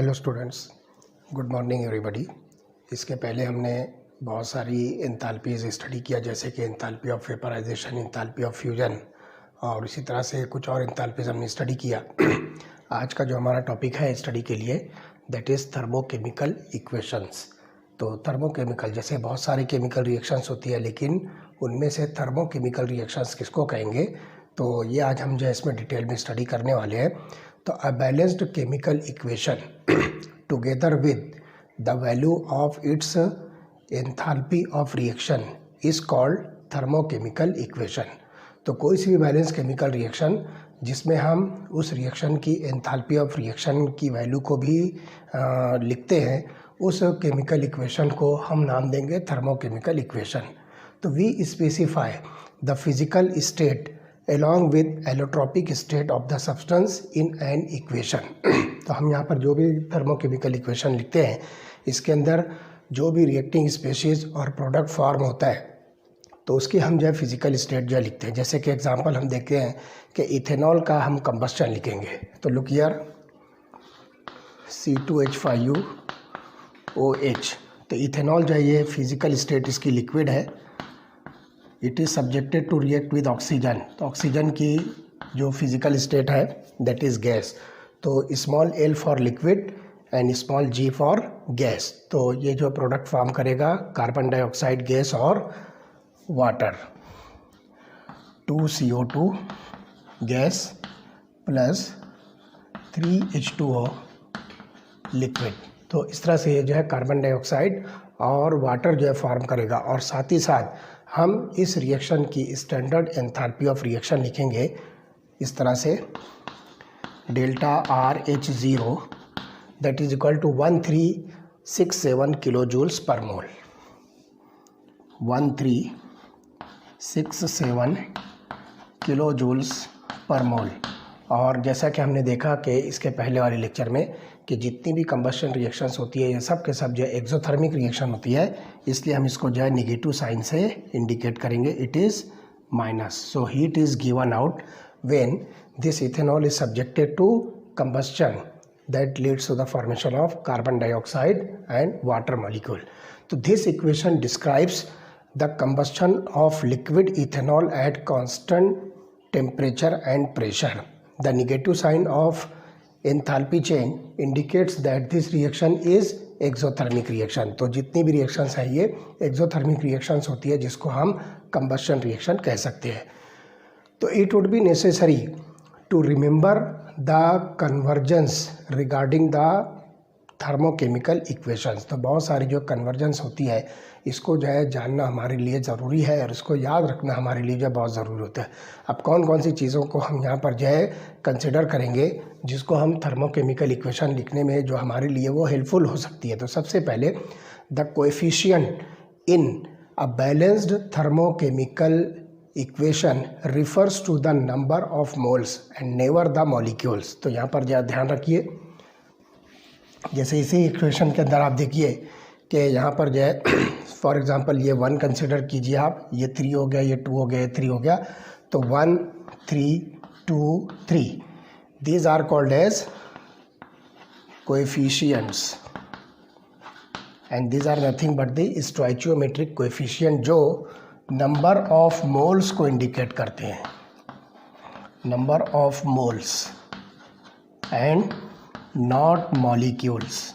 Hello students, good morning everybody. इसके पहले हमने बहुत सारी एंथैल्पीज़ स्टडी किया, जैसे कि enthalpy of vaporisation, enthalpy of fusion और इसी तरह से कुछ और एंथैल्पीज़ हमने स्टडी किया। आज का जो हमारा टॉपिक है स्टडी के लिए दैट इज़ थर्मोकेमिकल इक्वेशंस। तो थर्मोकेमिकल जैसे बहुत सारी केमिकल रिएक्शंस होती है, लेकिन उनमें से थर्मोकेमिकल रिएक्शंस किसको कहेंगे, तो ये आज हम जो है इसमें डिटेल में स्टडी करने वाले हैं। तो a balanced chemical equation together with the value of its enthalpy of reaction is called thermochemical equation. तो कोई सी भी बैलेंस केमिकल रिएक्शन जिसमें हम उस रिएक्शन की एंथैल्पी ऑफ रिएक्शन की वैल्यू को भी लिखते हैं, उस केमिकल इक्वेशन को हम नाम देंगे थर्मोकेमिकल इक्वेशन। तो we specify the physical state along with allotropic state of the substance in an equation। तो हम यहाँ पर जो भी थर्मोकेमिकल इक्वेशन लिखते हैं, इसके अंदर जो भी रिएक्टिंग स्पेशीज़ और प्रोडक्ट फॉर्म होता है, तो उसकी हम जो है फिजिकल स्टेट जो है लिखते हैं। जैसे कि एग्जांपल हम देखते हैं कि इथेनॉल का हम कंबस्टन लिखेंगे, तो लुक हियर C2H5OH। तो इथेनॉल जो है ये फिजिकल स्टेट इसकी लिक्विड है। It is subjected to react with oxygen. तो ऑक्सीजन की जो फिजिकल स्टेट है दैट इज़ गैस। तो small l for liquid and small g for gas. तो ये जो प्रोडक्ट फॉर्म करेगा कार्बन डाइऑक्साइड गैस और water, 2CO2 gas plus 3H2O liquid. तो इस तरह से ये जो है कार्बन डाइऑक्साइड और वाटर जो है फॉर्म करेगा। और साथ ही साथ हम इस रिएक्शन की स्टैंडर्ड एंथैल्पी ऑफ रिएक्शन लिखेंगे इस तरह से, delta RH0 that is equal to 1367 kilo joules पर मोल। 1367 किलो जूल्स पर मोल। और जैसा कि हमने देखा कि इसके पहले वाले लेक्चर में कि जितनी भी कंबस्शन रिएक्शंस होती है ये सब के सब जो है एक्सोथर्मिक रिएक्शन होती है, इसलिए हम इसको जो है नेगेटिव साइन से इंडिकेट करेंगे, it is minus. So heat is given out when this ethanol is subjected to combustion that leads to the formation of carbon dioxide and water molecule. तो this equation describes the combustion of liquid ethanol at constant temperature and pressure. The negative sign of enthalpy change indicates that this reaction is exothermic reaction। तो जितनी भी reactions है ये exothermic reactions होती है, जिसको हम कंबस्शन रिएक्शन कह सकते हैं। तो it would be necessary to remember the convergence regarding the thermochemical equations. तो बहुत सारी जो कन्वर्जेंस होती है इसको जो है जानना हमारे लिए ज़रूरी है और इसको याद रखना हमारे लिए जो है बहुत ज़रूरी होता है। अब कौन कौन सी चीज़ों को हम यहाँ पर जो है कंसिडर करेंगे जिसको हम थर्मोकेमिकल इक्वेशन लिखने में जो हमारे लिए वो हेल्पफुल हो सकती है। तो सबसे पहले the coefficient in a balanced thermochemical equation refers to the number of moles and never the molecules. तो यहाँ पर ज़रा ध्यान रखिए, जैसे इसी इक्वेशन के अंदर आप देखिए कि यहाँ पर जो है फॉर एग्जांपल ये 1 कंसिडर कीजिए आप, ये 3 हो गया, ये 2 हो गया, ये 3 हो गया। तो 1 3 2 3 these are called as coefficients and these are nothing but the stoichiometric coefficient जो नंबर ऑफ मोल्स को इंडिकेट करते हैं, number of moles and not molecules.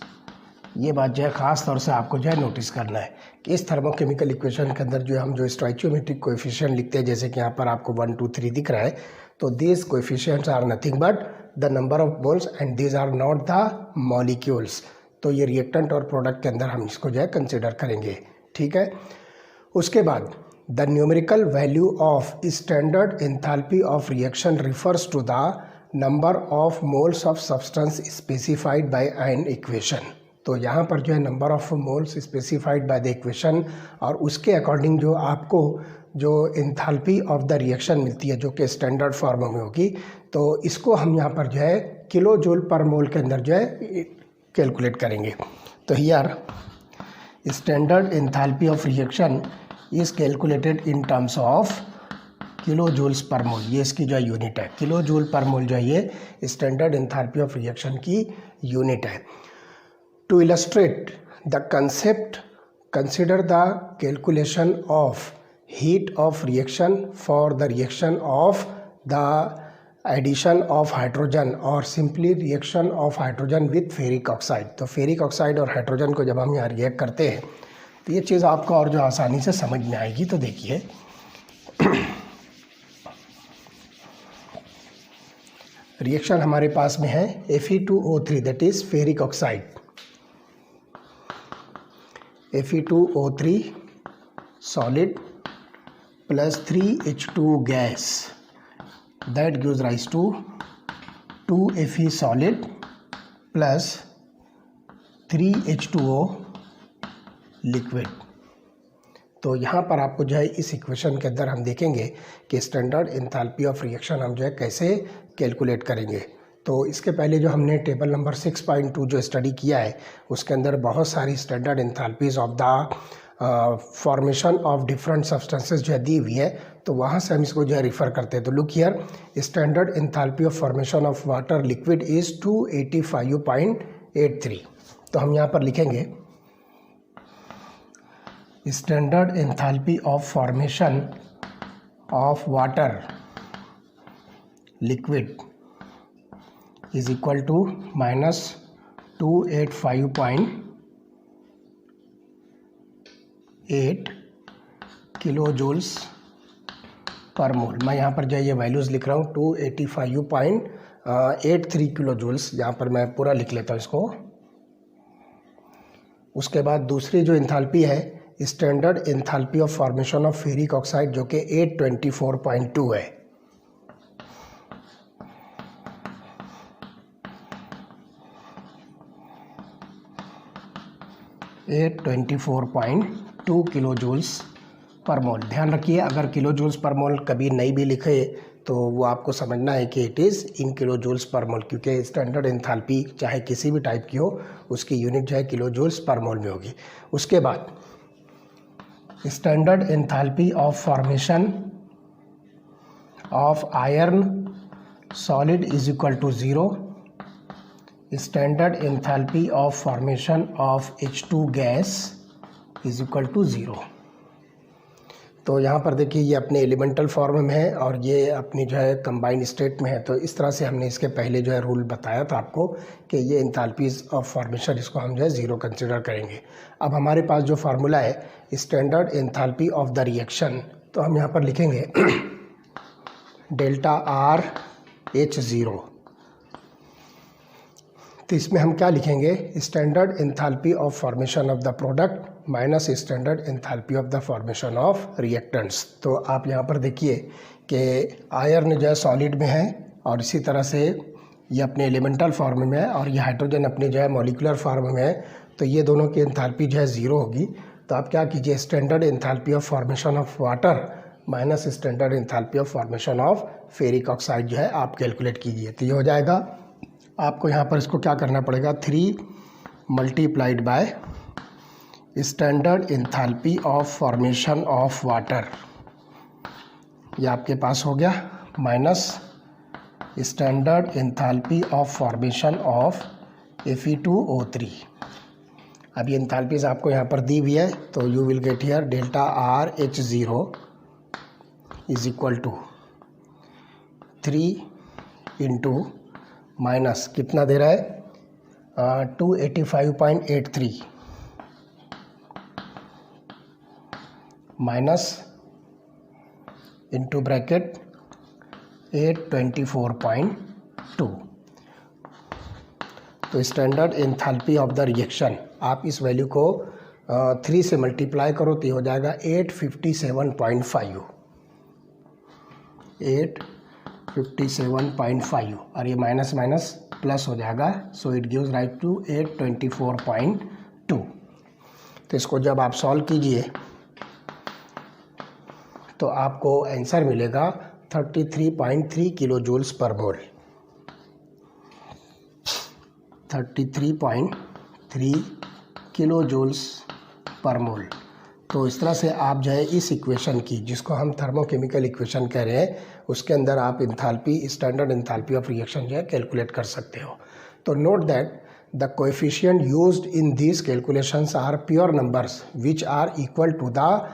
ये बात जो है ख़ास तौर से आपको जो है नोटिस करना है कि इस थर्मोकेमिकल इक्वेशन के अंदर जो हम जो स्टोइचियोमेट्रिक कोएफिशिएंट लिखते हैं, जैसे कि यहाँ पर आपको 1 2 3 दिख रहा है, तो this coefficients are nothing but the number of moles and these are not the molecules. तो ये रिएक्टेंट और प्रोडक्ट के अंदर हम इसको जो है कंसिडर करेंगे, ठीक है। उसके बाद the numerical value of standard enthalpy of reaction refers to the number of moles of substance specified by an equation. तो यहाँ पर जो है number of moles specified by the equation और उसके अकॉर्डिंग जो आपको जो एंथैल्पी ऑफ द रिएक्शन मिलती है जो कि स्टैंडर्ड फॉर्म में होगी, तो इसको हम यहाँ पर जो है किलो जूल पर मोल के अंदर जो है कैलकुलेट करेंगे। तो here standard enthalpy of reaction is calculated in terms of kilo joules पर मोल। ये इसकी जो यूनिट है, किलो जूल पर मोल जो है ये स्टैंडर्ड एंथैल्पी ऑफ रिएक्शन की यूनिट है। To illustrate the concept, consider the calculation of heat of reaction for the reaction of the addition of hydrogen or simply reaction of hydrogen with ferric oxide। तो ferric oxide और hydrogen को जब हम यहाँ react करते हैं तो ये चीज़ आपको और जो आसानी से समझ में आएगी। तो देखिए रिएक्शन हमारे पास में है Fe2O3 that is ferric oxide, Fe2O3 solid plus 3H2 gas that gives rise to 2Fe solid plus 3H2O liquid। तो यहाँ पर आपको जो है इस इक्वेशन के अंदर हम देखेंगे कि स्टैंडर्ड एंथैल्पी ऑफ रिएक्शन हम जो है कैसे कैलकुलेट करेंगे। तो इसके पहले जो हमने टेबल नंबर 6.2 जो स्टडी किया है उसके अंदर बहुत सारी standard enthalpies of the formation of different substances जो है दी हुई है, तो वहाँ से हम इसको जो है रिफ़र करते हैं। तो look here, standard enthalpy of formation of water liquid is 285.83। तो हम यहाँ पर लिखेंगे standard enthalpy of formation of water liquid is equal to minus 285.8 kilo joules पर मोल। मैं यहाँ पर जो ये वैल्यूज़ लिख रहा हूँ 285.83 किलो जूल्स, यहाँ पर मैं पूरा लिख लेता हूँ इसको। उसके बाद दूसरी जो एंथैल्पी है standard enthalpy of formation of ferric oxide जो कि 824.2 है। 824.2 किलो जूल्स पर मोल। ध्यान रखिए अगर किलो जूल्स पर मोल कभी नहीं भी लिखे तो वो आपको समझना है कि it is in kilo joules पर मोल, क्योंकि स्टैंडर्ड एंथैल्पी चाहे किसी भी टाइप की हो उसकी यूनिट जो है किलो जूल्स पर मोल में होगी। उसके बाद standard enthalpy of formation of iron solid is equal to 0। Standard enthalpy of formation of H2 gas is equal to 0। तो यहाँ पर देखिए ये अपने एलिमेंटल फॉर्म में है और ये अपनी जो है कंबाइंड स्टेट में है। तो इस तरह से हमने इसके पहले जो है रूल बताया था आपको कि ये एंथैल्पीज ऑफ फॉर्मेशन इसको हम जो है 0 कंसिडर करेंगे। अब हमारे पास जो फार्मूला है standard enthalpy of the reaction, तो हम यहाँ पर लिखेंगे डेल्टा R H0। तो इसमें हम क्या लिखेंगे standard enthalpy of formation of the product minus standard enthalpy of the formation of reactants. तो आप यहाँ पर देखिए कि आयरन जो है सॉलिड में है और इसी तरह से ये अपने एलिमेंटल फॉर्म में है और ये हाइड्रोजन अपने जो है मॉलिक्यूलर फॉर्म में है। तो ये दोनों की एंथैल्पी जो है 0 होगी। तो आप क्या कीजिए standard enthalpy of formation of water minus standard enthalpy of formation of ferric oxide जो है आप कैलकुलेट कीजिए। तो ये हो जाएगा आपको यहाँ पर इसको क्या करना पड़ेगा 3 multiplied by standard enthalpy of formation of water, ये आपके पास हो गया, minus standard enthalpy of formation of Fe2O3। अब ये एंथैल्पीज आपको यहाँ पर दी हुई है तो you will get here delta R H0 is equal to 3 into minus कितना दे रहा है 285.83 माइनस इंटू ब्रैकेट 824.2। तो standard enthalpy of the reaction आप इस वैल्यू को 3 से मल्टीप्लाई करो तो ये हो जाएगा 857.5 857.5 और ये माइनस माइनस प्लस हो जाएगा। So it gives rise to 824.2। तो इसको जब आप सॉल्व कीजिए तो आपको आंसर मिलेगा 33.3 किलो जूल्स पर मोल। 33.3 किलो जूल्स पर मोल। तो इस तरह से आप जो है इस इक्वेशन की जिसको हम थर्मोकेमिकल इक्वेशन कह रहे हैं उसके अंदर आप enthalpy standard enthalpy of reaction जो है कैलकुलेट कर सकते हो। तो note that The coefficient used in these calculations are pure numbers which are equal to the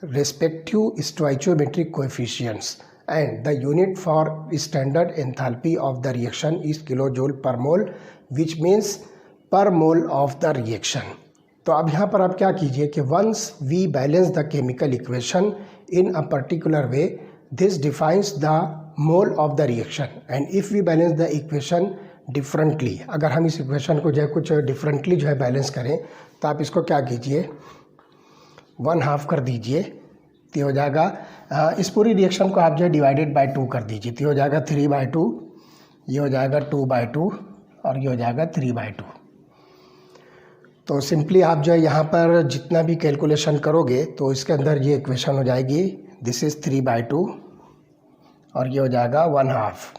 respective stoichiometric coefficients, and the unit for standard enthalpy of the reaction is kilojoule per mole, which means per mole of the reaction. तो अब यहाँ पर आप क्या कीजिए कि once we balance the chemical equation in a particular way, this defines the mole of the reaction, and if we balance the equation differently, अगर हम इस इक्वेशन को जो है कुछ डिफरेंटली जो है बैलेंस करें तो आप इसको क्या कीजिए 1/2 कर दीजिए, तो हो जाएगा इस पूरी रिएक्शन को आप जो है डिवाइडेड बाय 2 कर दीजिए, तो हो जाएगा 3/2, ये हो जाएगा 2/2 और ये हो जाएगा 3/2। तो सिंपली आप जो है यहाँ पर जितना भी कैलकुलेशन करोगे तो इसके अंदर ये इक्वेशन हो जाएगी, दिस इज़ 3/2 और ये हो जाएगा 1/2,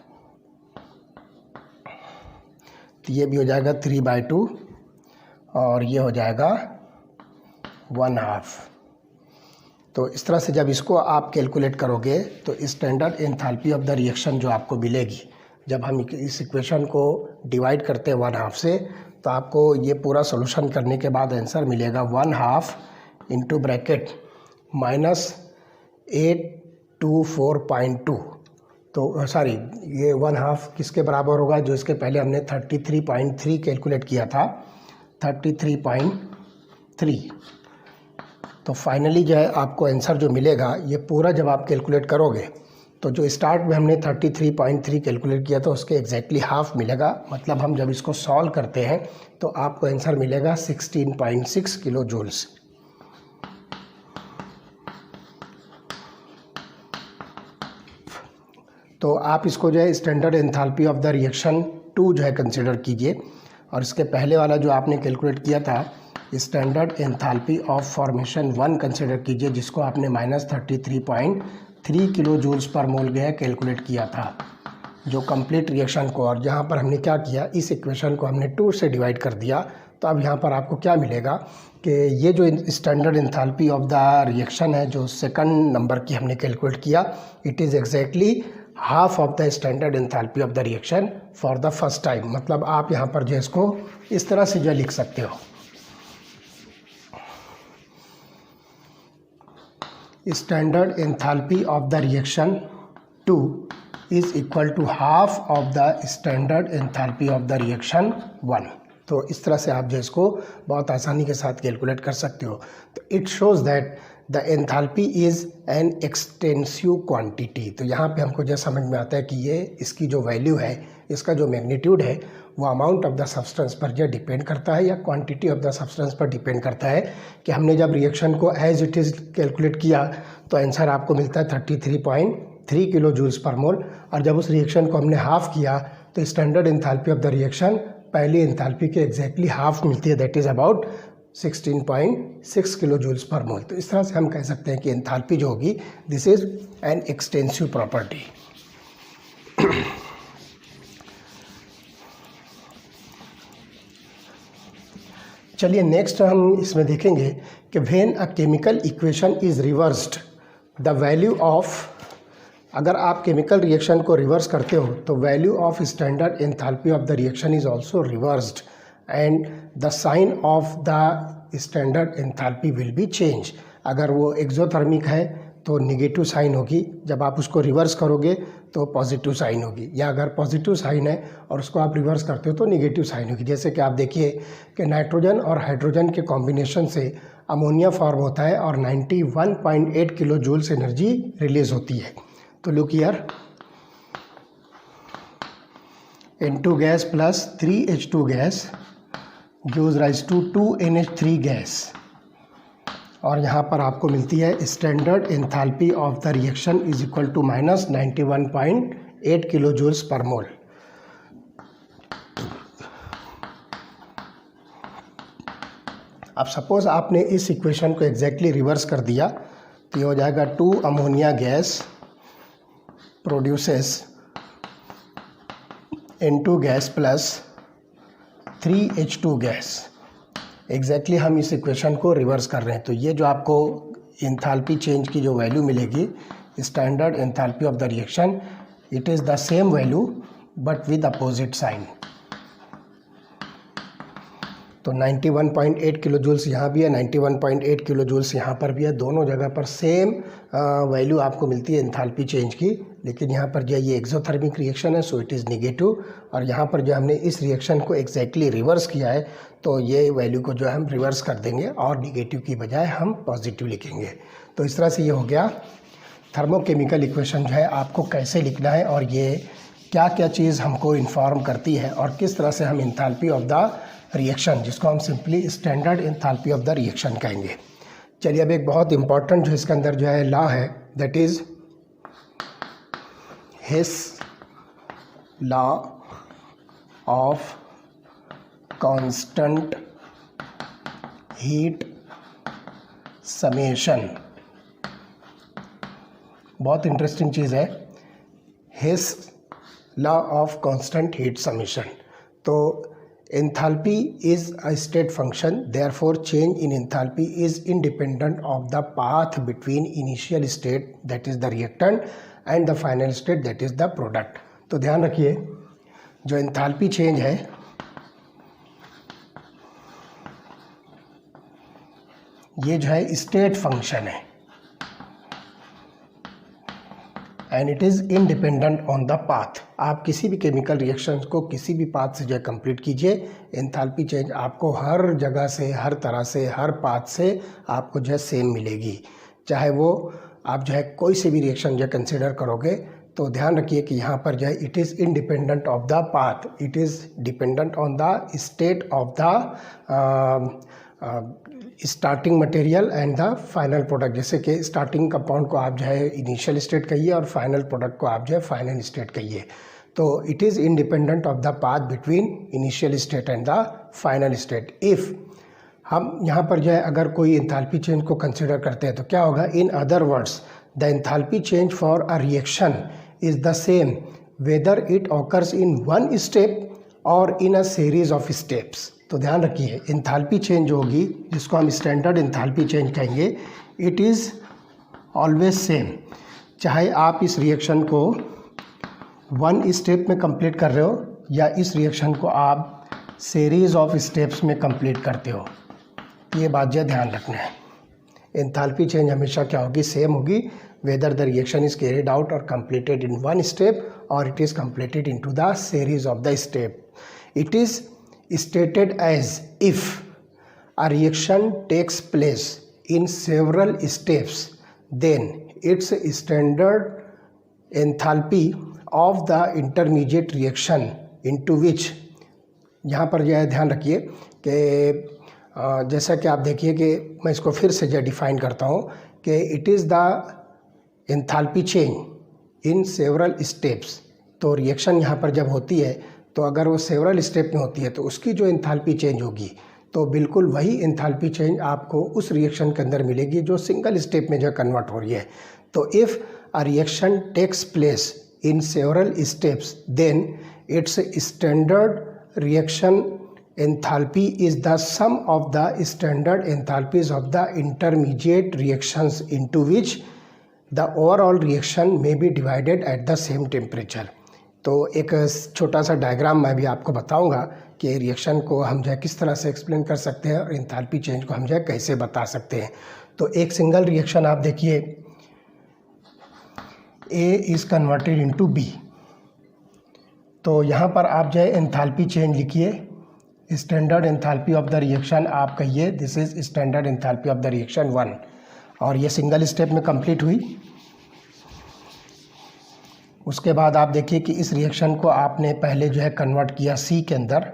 तो ये भी हो जाएगा 3/2 और ये हो जाएगा 1/2। तो इस तरह से जब इसको आप कैलकुलेट करोगे तो standard enthalpy of the reaction जो आपको मिलेगी, जब हम इस इक्वेशन को डिवाइड करते हैं 1/2 से, तो आपको ये पूरा सॉल्यूशन करने के बाद आंसर मिलेगा 1/2 इंटू ब्रैकेट -824.2। तो सॉरी, ये 1/2 किसके बराबर होगा, जो इसके पहले हमने 33.3 कैलकुलेट किया था, 33.3। तो फाइनली जो है आपको आंसर जो मिलेगा, ये पूरा जब आप कैलकुलेट करोगे तो जो स्टार्ट में हमने 33.3 कैलकुलेट किया था उसके एग्जैक्टली हाफ मिलेगा। मतलब हम जब इसको सॉल्व करते हैं तो आपको आंसर मिलेगा 16.6 किलो जूल्स। तो आप इसको जो है standard enthalpy of the reaction 2 जो है कंसिडर कीजिए, और इसके पहले वाला जो आपने कैलकुलेट किया था standard enthalpy of formation 1 consider कीजिए, जिसको आपने -33.3 किलो जूल्स पर मोल जो है कैलकुलेट किया था जो कंप्लीट रिएक्शन को। और यहाँ पर हमने क्या किया, इस इक्वेशन को हमने 2 से डिवाइड कर दिया। तो अब यहाँ पर आपको क्या मिलेगा कि ये जो standard enthalpy of the reaction है जो सेकंड नंबर की हमने कैलकुलेट किया, it is exactly half of the standard enthalpy of the reaction for the first time. मतलब आप यहाँ पर जो इसको इस तरह से जो लिख सकते हो, standard enthalpy of the reaction 2 is equal to half of the standard enthalpy of the reaction 1। तो इस तरह से आप जो इसको बहुत आसानी के साथ कैलकुलेट कर सकते हो। तो it shows that the enthalpy is an extensive quantity. तो यहाँ पे हमको जो समझ में आता है कि ये इसकी जो वैल्यू है, इसका जो मैग्नीट्यूड है, वो अमाउंट ऑफ द सब्सटेंस पर जो डिपेंड करता है या क्वांटिटी ऑफ द सब्सटेंस पर डिपेंड करता है। कि हमने जब रिएक्शन को एज इट इज़ कैलकुलेट किया तो आंसर आपको मिलता है 33.3 किलो जूल्स पर मोल, और जब उस रिएक्शन को हमने हाफ़ किया तो standard enthalpy of the reaction पहली एंथैल्पी के एग्जैक्टली हाफ मिलती है, that is about 16.6 kilo joules पर मोल। तो इस तरह से हम कह सकते हैं कि एंथैल्पी जो होगी, this is an extensive property. चलिए नेक्स्ट हम इसमें देखेंगे कि when a chemical equation is reversed the value of, अगर आप केमिकल रिएक्शन को रिवर्स करते हो तो value of standard enthalpy of the reaction is also reversed and the sign of the standard enthalpy will be change. अगर वो exothermic है तो निगेटिव साइन होगी, जब आप उसको रिवर्स करोगे तो पॉजिटिव साइन होगी, या अगर पॉजिटिव साइन है और उसको आप रिवर्स करते हो तो निगेटिव साइन होगी। जैसे कि आप देखिए कि नाइट्रोजन और हाइड्रोजन के कॉम्बिनेशन से अमोनिया फॉर्म होता है और 91.8 किलो जूल्स एनर्जी रिलीज होती है। तो look here, N2 gas plus 3H2 gas gives rise to 2NH3 gas, और यहाँ पर आपको मिलती है standard enthalpy of the reaction is equal to -91.8 kilo joules पर मोल। अब सपोज आपने इस इक्वेशन को एग्जैक्टली रिवर्स कर दिया तो ये हो जाएगा 2 ammonia gas produces N2 gas plus 3H2 gas. Exactly हम इस इक्वेशन को रिवर्स कर रहे हैं। तो ये जो आपको एंथैल्पी चेंज की जो वैल्यू मिलेगी, standard enthalpy of the reaction, it is the same value but with opposite sign. तो 91.8 किलो जूल्स यहाँ भी है, 91.8 किलो जूल्स यहाँ पर भी है। दोनों जगह पर सेम वैल्यू आपको मिलती है एंथैल्पी चेंज की, लेकिन यहाँ पर जो ये एक्सोथर्मिक रिएक्शन है सो इट इज़ नेगेटिव, और यहाँ पर जो हमने इस रिएक्शन को एग्जैक्टली रिवर्स किया है तो ये वैल्यू को जो है हम रिवर्स कर देंगे और निगेटिव की बजाय हम पॉजिटिव लिखेंगे। तो इस तरह से ये हो गया थर्मोकेमिकल इक्वेशन जो है आपको कैसे लिखना है और ये क्या क्या चीज़ हमको इन्फॉर्म करती है और किस तरह से हम एंथैल्पी ऑफ द रिएक्शन, जिसको हम simply standard enthalpy of the reaction कहेंगे। चलिए अब एक बहुत इंपॉर्टेंट जो इसके अंदर जो है लॉ है, that is Hess law of constant heat summation. बहुत इंटरेस्टिंग चीज़ है Hess law of constant heat summation. तो enthalpy is a state function, therefore change in enthalpy is independent of the path between initial state that is the reactant and the final state that is the product. तो ध्यान रखिए जो enthalpy change है ये जो है state function है and it is independent on the path. आप किसी भी केमिकल रिएक्शंस को किसी भी पाथ से जो है कंप्लीट कीजिए, एंथैल्पी चेंज आपको हर जगह से, हर तरह से, हर पाथ से आपको जो है सेम मिलेगी। चाहे वो आप जो है कोई से भी रिएक्शन जो है कंसिडर करोगे तो ध्यान रखिए कि यहाँ पर जो है it is independent of the path, it is dependent on the state of the starting material and the final product. जैसे कि स्टार्टिंग कंपाउंड को आप जो है इनिशियल स्टेट कहिए और फाइनल प्रोडक्ट को आप जो है फाइनल स्टेट कहिए। तो it is independent of the path between initial state and the final state. If हम यहाँ पर जो है अगर कोई एंथैल्पी चेंज को कंसिडर करते हैं तो क्या होगा, in other words the enthalpy change for a reaction is the same whether it occurs in one step और इन अ सीरीज ऑफ स्टेप्स। तो ध्यान रखिए एंथैल्पी चेंज होगी जिसको हम स्टैंडर्ड एंथैल्पी चेंज कहेंगे, इट इज़ ऑलवेज सेम, चाहे आप इस रिएक्शन को वन स्टेप में कंप्लीट कर रहे हो या इस रिएक्शन को आप सीरीज ऑफ स्टेप्स में कंप्लीट करते हो। ये बात जो ध्यान रखना है, एंथैल्पी चेंज हमेशा क्या होगी, सेम होगी, whether the reaction is carried out और कंप्लीटेड इन वन स्टेप और it is completed into the series of the step. It is stated as if a reaction takes place in several steps, then its standard enthalpy of the intermediate reaction into which, यहाँ पर जो है ध्यान रखिए कि जैसा कि आप देखिए कि मैं इसको फिर से जो डिफाइन करता हूँ कि it is the enthalpy change in several steps. तो रिएक्शन यहाँ पर जब होती है तो अगर वो सेवरल स्टेप में होती है तो उसकी जो एंथैल्पी चेंज होगी तो बिल्कुल वही एंथैल्पी चेंज आपको उस रिएक्शन के अंदर मिलेगी जो सिंगल स्टेप में जो कन्वर्ट हो रही है। तो if a reaction takes place in several steps then its standard reaction enthalpy is the sum of the standard enthalpies of the intermediate reactions into which the overall reaction may be divided at the same temperature. तो एक छोटा सा diagram मैं भी आपको बताऊंगा कि reaction को हम जो है किस तरह से एक्सप्लेन कर सकते हैं और एंथैल्पी चेंज को हम जो है कैसे बता सकते हैं। तो एक सिंगल रिएक्शन आप देखिए, A is converted into B। तो यहाँ पर आप जो है एंथैल्पी चेंज लिखिए, standard enthalpy of the reaction आप कहिए this is standard enthalpy of the reaction 1, और ये सिंगल स्टेप में कंप्लीट हुई। उसके बाद आप देखिए कि इस रिएक्शन को आपने पहले जो है कन्वर्ट किया C के अंदर,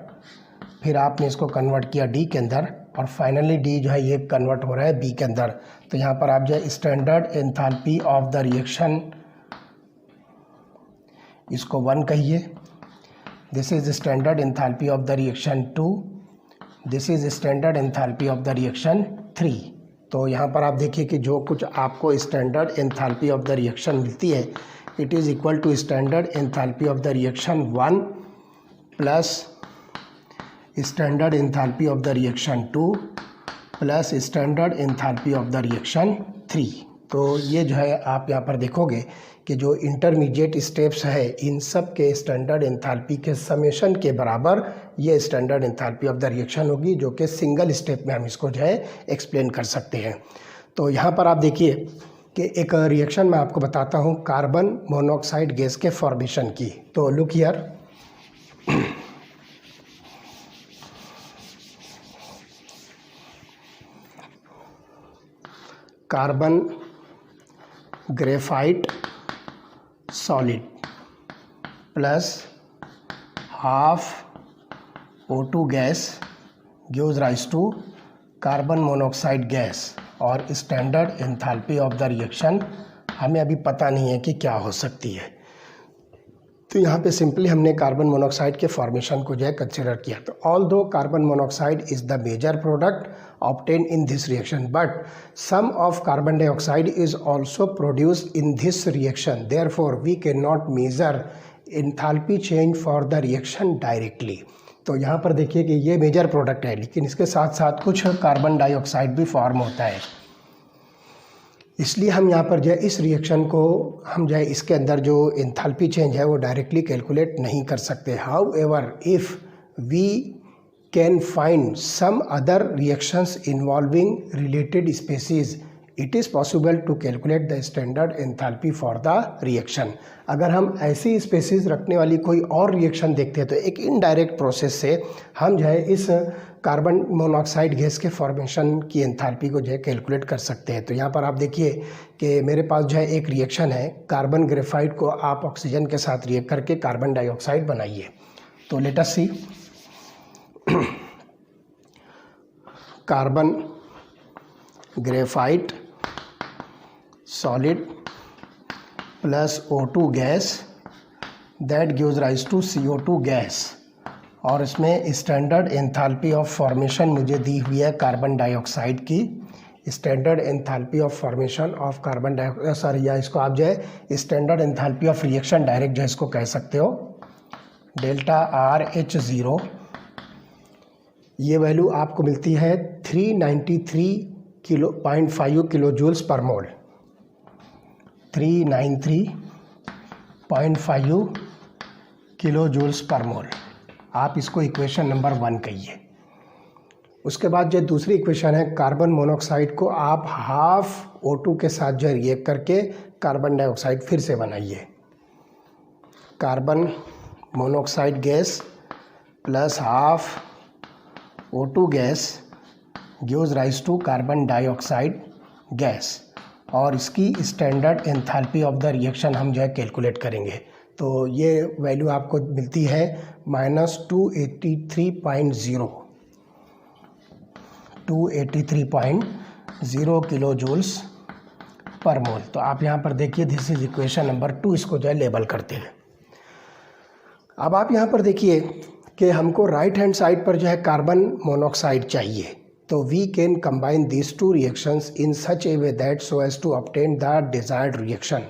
फिर आपने इसको कन्वर्ट किया D के अंदर और फाइनली D जो है ये कन्वर्ट हो रहा है B के अंदर। तो यहाँ पर आप जो है standard enthalpy of the reaction इसको 1 कहिए, this is standard enthalpy of the reaction 2, this is standard enthalpy of the reaction 3। तो यहाँ पर आप देखिए कि जो कुछ आपको standard enthalpy of the reaction मिलती है it is equal to standard enthalpy of the reaction 1 plus standard enthalpy of the reaction 2 plus standard enthalpy of the reaction 3। तो ये जो है आप यहाँ पर देखोगे कि जो इंटरमीडिएट स्टेप्स है इन सब के स्टैंडर्ड एंथैल्पी के समेशन के बराबर ये standard enthalpy of the reaction होगी, जो कि सिंगल स्टेप में हम इसको जो है एक्सप्लेन कर सकते हैं। तो यहाँ पर आप देखिए कि एक रिएक्शन मैं आपको बताता हूँ कार्बन मोनोऑक्साइड गैस के फॉर्मेशन की। तो look here, carbon graphite solid plus half O2 gas gives rise to carbon monoxide gas, और standard enthalpy of the reaction हमें अभी पता नहीं है कि क्या हो सकती है। तो यहाँ पे सिंपली हमने कार्बन मोनोऑक्साइड के फॉर्मेशन को जो है कंसिडर किया। तो although carbon monoxide is the major product obtained in this reaction, but some of carbon dioxide is also produced in this reaction. Therefore, we cannot measure enthalpy change for the reaction directly. तो यहाँ पर देखिए कि ये major product है, लेकिन इसके साथ साथ कुछ कार्बन डाइऑक्साइड भी फॉर्म होता है, इसलिए हम यहाँ पर जो है इस रिएक्शन को हम जो है इसके अंदर जो एंथैल्पी चेंज है वो डायरेक्टली कैलकुलेट नहीं कर सकते। However if we can find some other reactions involving related species, it is possible to calculate the standard enthalpy for the reaction. अगर हम ऐसी स्पेसीज रखने वाली कोई और रिएक्शन देखते हैं तो एक इनडायरेक्ट प्रोसेस से हम जो है इस कार्बन मोनोऑक्साइड गैस के फॉर्मेशन की एंथैल्पी को जो है कैलकुलेट कर सकते हैं। तो यहाँ पर आप देखिए कि मेरे पास जो है एक रिएक्शन है, कार्बन ग्रेफाइट को आप ऑक्सीजन के साथ रिएक्ट करके कार्बन डाइऑक्साइड बनाइए। तो let us see, carbon graphite solid plus O2 gas that gives rise to CO2 gas, और इसमें स्टैंडर्ड एंथैल्पी ऑफ फॉर्मेशन मुझे दी हुई है कार्बन डाइऑक्साइड की। Standard enthalpy of formation of carbon dioxide, sorry, या इसको आप जो है standard enthalpy of reaction direct जो है इसको कह सकते हो, डेल्टा RH0। ये वैल्यू आपको मिलती है 393.5 किलो जूल्स पर मोल, 393.5 किलो जूल्स पर मोल। आप इसको इक्वेशन नंबर 1 कहिए। उसके बाद जो दूसरी इक्वेशन है, कार्बन मोनोऑक्साइड को आप हाफ O2 के साथ जो रिएक्ट करके कार्बन डाइऑक्साइड फिर से बनाइए। Carbon monoxide gas plus half O2 gas gives rise to carbon dioxide gas, और इसकी standard enthalpy of the reaction हम जो है कैलकुलेट करेंगे। तो ये वैल्यू आपको मिलती है -283.0 किलो जूल्स पर मोल। तो आप यहाँ पर देखिए दिस इज इक्वेशन नंबर 2, इसको जो है लेबल करते हैं। अब आप यहाँ पर देखिए कि हमको राइट हैंड साइड पर जो है कार्बन मोनोऑक्साइड चाहिए, तो we can combine these two reactions in such a way that so as to obtain the desired reaction.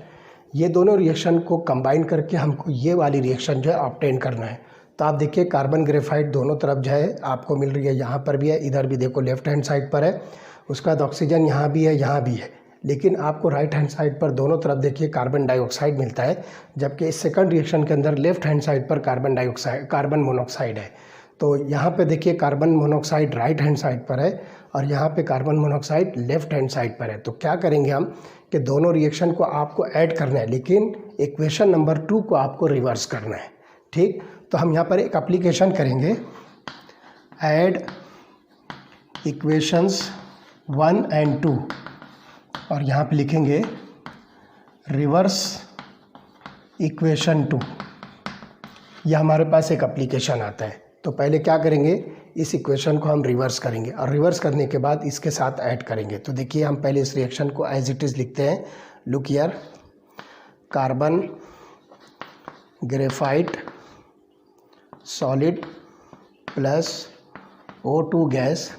ये दोनों रिएक्शन को कंबाइन करके हमको ये वाली रिएक्शन जो है ऑब्टेन करना है। तो आप देखिए कार्बन ग्रेफाइट दोनों तरफ जो है आपको मिल रही है, यहाँ पर भी है, इधर भी देखो लेफ्ट हैंड साइड पर है, उसके बाद ऑक्सीजन यहाँ भी है, यहाँ भी है, लेकिन आपको राइट हैंड साइड पर दोनों तरफ देखिए कार्बन डाइऑक्साइड मिलता है, जबकि इस सेकंड रिएक्शन के अंदर लेफ्ट हैंड साइड पर कार्बन मोनोऑक्साइड है। तो यहाँ पे देखिए carbon monoxide right hand side पर है और यहाँ पे carbon monoxide left hand side पर है। तो क्या करेंगे हम कि दोनों रिएक्शन को आपको ऐड करना है, लेकिन इक्वेशन नंबर 2 को आपको रिवर्स करना है। ठीक, तो हम यहाँ पर एक एप्लीकेशन करेंगे, ऐड इक्वेशंस 1 and 2, और यहाँ पे लिखेंगे रिवर्स इक्वेशन 2। यह हमारे पास एक एप्लीकेशन आता है। तो पहले क्या करेंगे, इस इक्वेशन को हम रिवर्स करेंगे और रिवर्स करने के बाद इसके साथ ऐड करेंगे। तो देखिए हम पहले इस रिएक्शन को एज इट इज़ लिखते हैं। Look here, carbon graphite solid plus O2 gas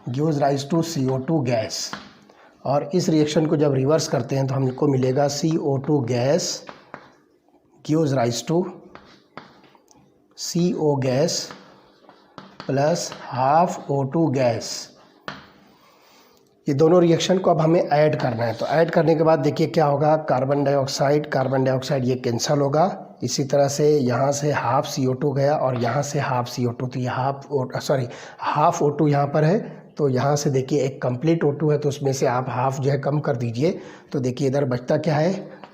gives rise to CO2 gas, और इस रिएक्शन को जब रिवर्स करते हैं तो हमको मिलेगा CO2 gas gives rise to CO gas plus half O2 gas. ये दोनों रिएक्शन को अब हमें ऐड करना है। तो ऐड करने के बाद देखिए क्या होगा, कार्बन डाइऑक्साइड ये कैंसिल होगा। इसी तरह से यहाँ से हाफ CO2 गया और यहाँ से हाफ CO2, तो ये हाफ O2 यहाँ पर है। तो यहाँ से देखिए एक कंप्लीट O2 है, तो उसमें से आप हाफ जो है कम कर दीजिए। तो देखिए इधर बचता क्या है,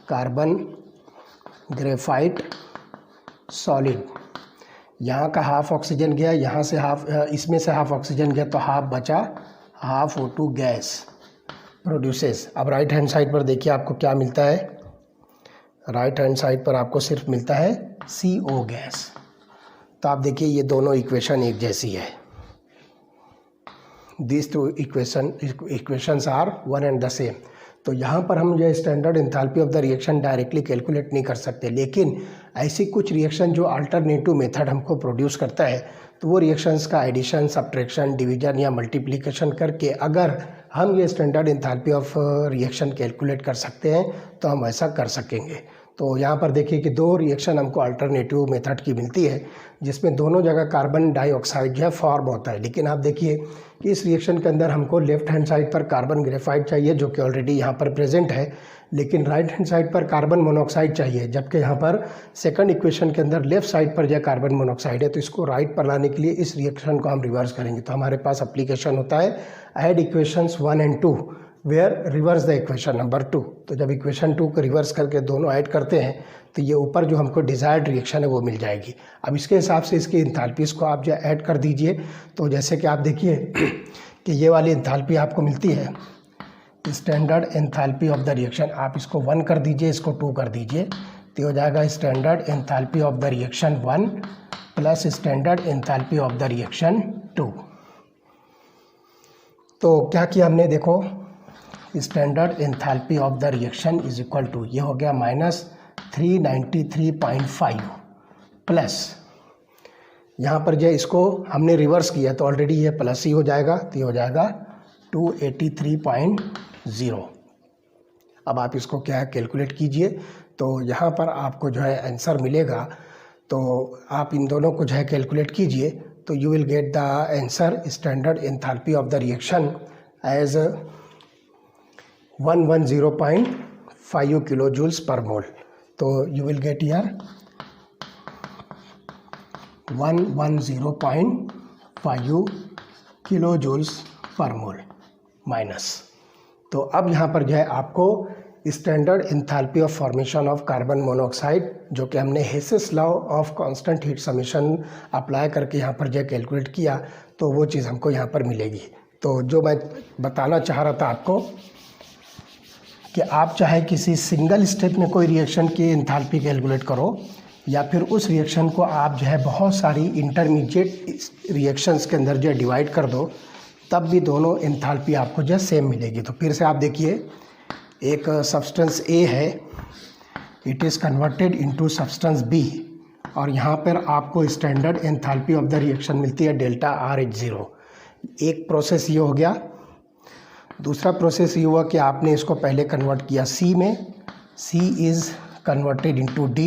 कार्बन ग्रेफाइट सॉलिड। यहाँ का हाफ ऑक्सीजन गया, यहाँ से हाफ, इसमें से हाफ ऑक्सीजन गया, तो हाफ बचा, हाफ O2 गैस प्रोड्यूसेस। अब राइट हैंड साइड पर देखिए आपको क्या मिलता है, राइट हैंड साइड पर आपको सिर्फ मिलता है CO गैस। तो आप देखिए ये दोनों इक्वेशन एक जैसी है। These two equations are one and the same। तो यहाँ पर हम जो standard enthalpy of the reaction directly calculate नहीं कर सकते, लेकिन ऐसी कुछ रिएक्शन जो अल्टरनेटिव मेथड हमको प्रोड्यूस करता है, तो वो रिएक्शंस का एडिशन, सब्ट्रैक्शन, डिवीजन या मल्टीप्लिकेशन करके अगर हम ये standard enthalpy of reaction calculate कर सकते हैं तो हम ऐसा कर सकेंगे। तो यहाँ पर देखिए कि दो रिएक्शन हमको अल्टरनेटिव मेथड की मिलती है, जिसमें दोनों जगह कार्बन डाइऑक्साइड जो है फॉर्म होता है। लेकिन आप देखिए कि इस रिएक्शन के अंदर हमको लेफ्ट हैंड साइड पर कार्बन ग्रेफाइट चाहिए, जो कि ऑलरेडी यहाँ पर प्रेजेंट है, लेकिन राइट हैंड साइड पर कार्बन मोनोऑक्साइड चाहिए, जबकि यहाँ पर सेकंड इक्वेशन के अंदर लेफ्ट साइड पर जो कार्बन मोनोऑक्साइड है। तो इसको राइट पर लाने के लिए इस रिएक्शन को हम रिवर्स करेंगे। तो हमारे पास एप्लीकेशन होता है add equations 1 and 2 where reverse the equation number 2। तो जब इक्वेशन 2 को रिवर्स करके दोनों ऐड करते हैं तो ये ऊपर जो हमको डिज़ायर्ड रिएक्शन है वो मिल जाएगी। अब इसके हिसाब से इसकी एंथैल्पीज़ को आप जो ऐड कर दीजिए। तो जैसे कि आप देखिए कि ये वाली एंथैल्पी आपको मिलती है standard enthalpy of the reaction, आप इसको 1 कर दीजिए, इसको 2 कर दीजिए, तो हो जाएगा standard enthalpy of the reaction 1 plus standard enthalpy of the reaction 2। तो क्या किया हमने, देखो standard enthalpy of the reaction is equal to, ये हो गया -393.5 प्लस, यहाँ पर जो इसको हमने रिवर्स किया तो ऑलरेडी ये प्लस ही हो जाएगा, तो ये हो जाएगा 283.0। अब आप इसको क्या है कैलकुलेट कीजिए, तो यहाँ पर आपको जो है आंसर मिलेगा। तो आप इन दोनों को जो है कैलकुलेट कीजिए, तो you will get the answer standard enthalpy of the reaction as 110.5 kilojoules per mole. तो you will get here 110.5 kilojoules per mole minus. तो अब यहाँ पर जो है आपको standard enthalpy of formation of carbon monoxide, जो कि हमने Hess's law of constant heat summation apply करके यहाँ पर जो कैलकुलेट किया, तो वो चीज़ हमको यहाँ पर मिलेगी। तो जो मैं बताना चाह रहा था आपको कि आप चाहे किसी सिंगल स्टेप में कोई रिएक्शन की एंथैल्पी कैलकुलेट करो, या फिर उस रिएक्शन को आप जो है बहुत सारी इंटरमीडिएट रिएक्शंस के अंदर जो है डिवाइड कर दो, तब भी दोनों एंथैल्पी आपको जो है सेम मिलेगी। तो फिर से आप देखिए, एक सब्सटेंस A है, it is converted into substance B, और यहाँ पर आपको standard enthalpy of the reaction मिलती है ΔRH0। एक प्रोसेस ये हो गया। दूसरा प्रोसेस ये हुआ कि आपने इसको पहले कन्वर्ट किया C में, C is converted into D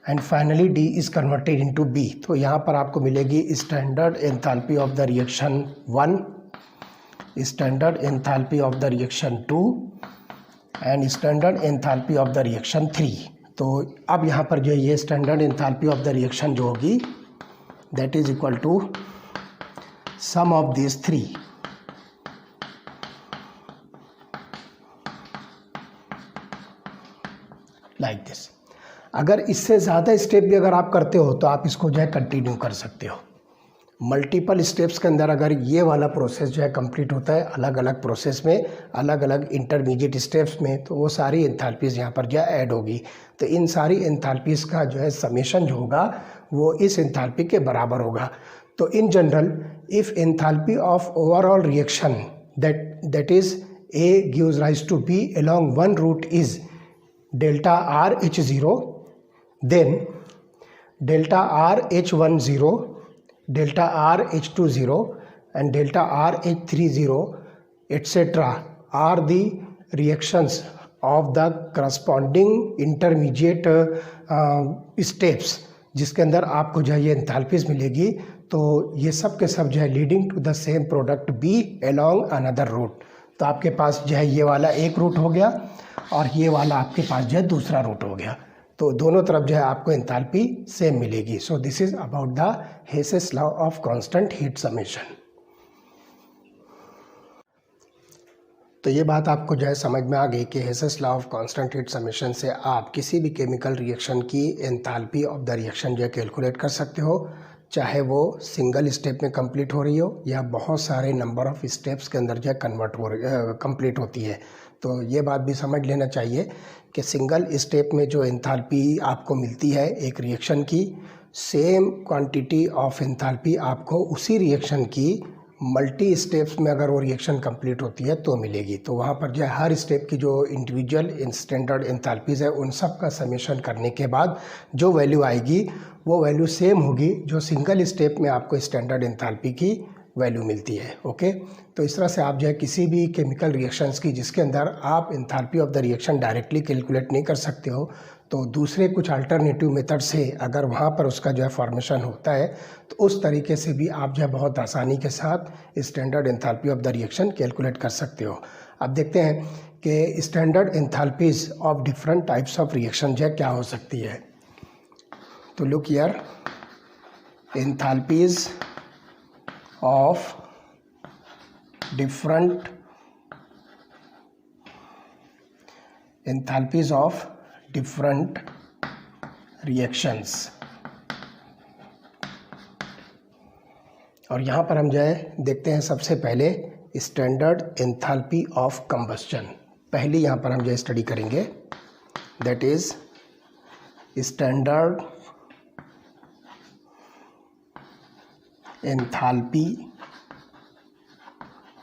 and finally D is converted into B। तो यहाँ पर आपको मिलेगी standard enthalpy of the reaction 1, standard enthalpy of the reaction 2 and standard enthalpy of the reaction 3। तो अब यहाँ पर जो ये standard enthalpy of the reaction जो होगी, that is equal to sum of this 3। Like this. अगर इससे ज़्यादा स्टेप भी अगर आप करते हो तो आप इसको जो है कंटिन्यू कर सकते हो। मल्टीपल स्टेप्स के अंदर अगर ये वाला प्रोसेस जो है कंप्लीट होता है अलग अलग प्रोसेस में, अलग अलग इंटरमीडिएट स्टेप्स में, तो वो सारी एंथैल्पीज़ यहाँ पर जो है ऐड होगी। तो इन सारी एंथैल्पीज़ का जो है समेशन जो होगा वो इस एंथैल्पी के बराबर होगा। तो in general if enthalpy of overall reaction that is A gives rise to B along one route is delta RH0, then delta RH10, delta RH20 and delta RH30 etc. are the reactions of the corresponding intermediate steps, जिसके अंदर आपको जो है ये एंथैल्पीज़ मिलेगी। तो ये सब के सब जो है leading to the same product B along another route। तो आपके पास जो है ये वाला एक रूट हो गया और ये वाला आपके पास जो है दूसरा रूट हो गया। तो दोनों तरफ जो है आपको एंथैल्पी सेम मिलेगी। So this is about the Hess's law of constant heat summation. तो ये बात आपको जो है समझ में आ गई कि Hess's law of constant heat summation से आप किसी भी केमिकल रिएक्शन की एंथैल्पी ऑफ द रिएक्शन जो है कैलकुलेट कर सकते हो, चाहे वो सिंगल स्टेप में कंप्लीट हो रही हो या बहुत सारे नंबर ऑफ स्टेप्स के अंदर जो है कंप्लीट होती है। तो ये बात भी समझ लेना चाहिए कि सिंगल स्टेप में जो एंथैल्पी आपको मिलती है एक रिएक्शन की, सेम क्वांटिटी ऑफ एंथैल्पी आपको उसी रिएक्शन की मल्टी स्टेप्स में अगर वो रिएक्शन कंप्लीट होती है तो मिलेगी। तो वहाँ पर जो है हर स्टेप की जो इंडिविजुअल स्टैंडर्ड एंथैल्पीज़ है उन सब का समेशन करने के बाद जो वैल्यू आएगी वो वैल्यू सेम होगी जो सिंगल स्टेप में आपको स्टैंडर्ड एंथैल्पी की वैल्यू मिलती है। ओके, तो इस तरह से आप जो है किसी भी केमिकल रिएक्शंस की जिसके अंदर आप enthalpy of the reaction directly calculate नहीं कर सकते हो, तो दूसरे कुछ अल्टरनेटिव मेथड से अगर वहाँ पर उसका जो है फॉर्मेशन होता है तो उस तरीके से भी आप जो है बहुत आसानी के साथ standard enthalpy of the reaction calculate कर सकते हो। अब देखते हैं कि standard enthalpies of different types of reaction जो है क्या हो सकती है। तो look here, enthalpies of different enthalpies of different reactions। और यहाँ पर हम जो है देखते हैं सबसे पहले स्टैंडर्ड एंथैल्पी ऑफ कंबस्शन। पहली यहाँ पर हम जो स्टडी करेंगे that is standard enthalpy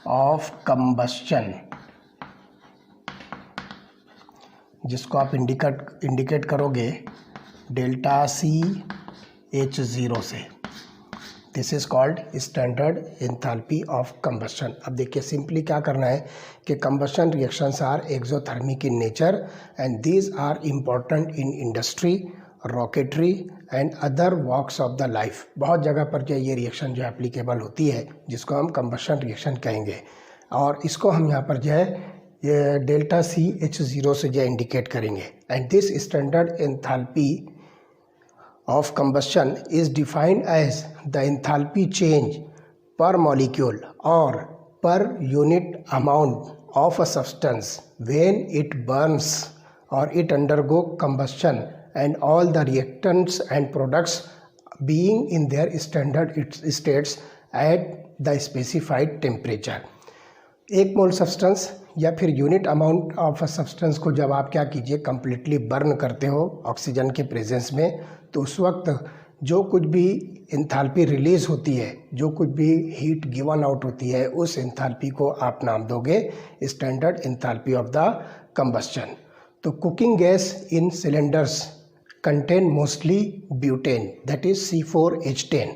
of combustion, जिसको आप इंडिकेट करोगे डेल्टा CH0 से। This is called standard enthalpy of combustion. अब देखिए सिंपली क्या करना है कि combustion reactions are exothermic in nature and these are important in industry, rocketry and other walks of the life. बहुत जगह पर जो ये रिएक्शन जो एप्लीकेबल होती है जिसको हम कंबस्शन रिएक्शन कहेंगे, और इसको हम यहाँ पर जो है ये डेल्टा CH0 से जो इंडिकेट करेंगे। And this standard enthalpy of combustion is defined as the enthalpy change per molecule or per unit amount of a substance when it burns or it undergo combustion and all the reactants and products being in their standard states at the specified temperature। एक मोल substance या फिर unit amount of a substance को जब आप क्या कीजिए completely burn करते हो ऑक्सीजन के प्रेजेंस में, तो उस वक्त जो कुछ भी एंथैल्पी रिलीज होती है, जो कुछ भी हीट गिवन आउट होती है, उस एंथैल्पी को आप नाम दोगे standard enthalpy of the combustion. तो cooking gas in cylinders contain mostly butane that is C4H10।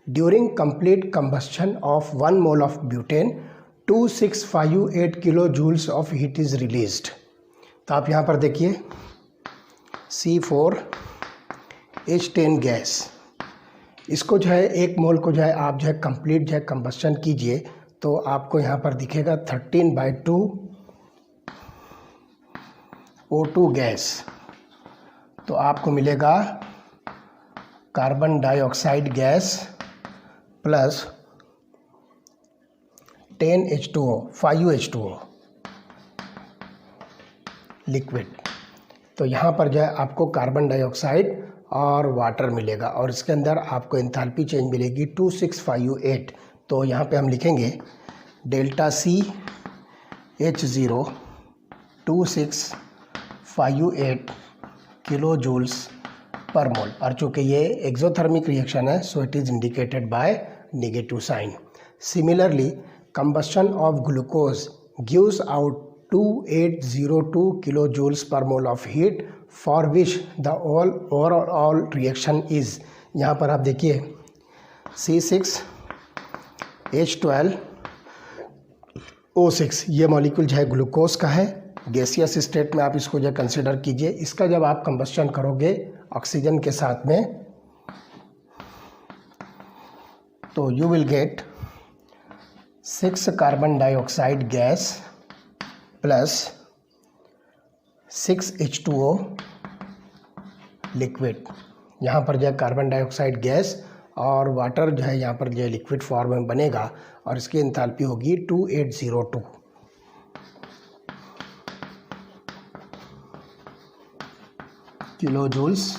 During complete combustion of 1 mole of butane 2658 kilo joules of heat is released. तो आप यहाँ पर देखिए C4H10 गैस, इसको जो है 1 मोल को जो है आप जो है कंप्लीट जो है कंबस्शन कीजिए तो आपको यहाँ पर दिखेगा 13/2 O2 गैस। तो आपको मिलेगा carbon dioxide gas plus 10H2O 5H2O liquid. तो यहाँ पर जो है आपको कार्बन डाइऑक्साइड और वाटर मिलेगा और इसके अंदर आपको एंथैल्पी चेंज मिलेगी 2658। तो यहाँ पे हम लिखेंगे डेल्टा CH0 2658 किलो जूल्स पर मोल। और चूँकि ये एक्सोथर्मिक रिएक्शन है so it is indicated by negative sign. Similarly combustion of glucose gives out 2802 kilojoules per mole of heat for which the overall reaction is, यहाँ पर आप देखिए C6H12O6 ये मॉलिक्यूल जो है ग्लूकोज का है, गैसियस स्टेट में आप इसको जो कंसिडर कीजिए। इसका जब आप कंबस्शन करोगे ऑक्सीजन के साथ में तो you will gate 6 carbon dioxide gas plus 6H2O liquid. यहाँ पर जो है कार्बन डाइऑक्साइड गैस और वाटर जो है यहाँ पर जो है लिक्विड फॉर्म में बनेगा और इसकी एंथैल्पी होगी 2802 किलो जूल्स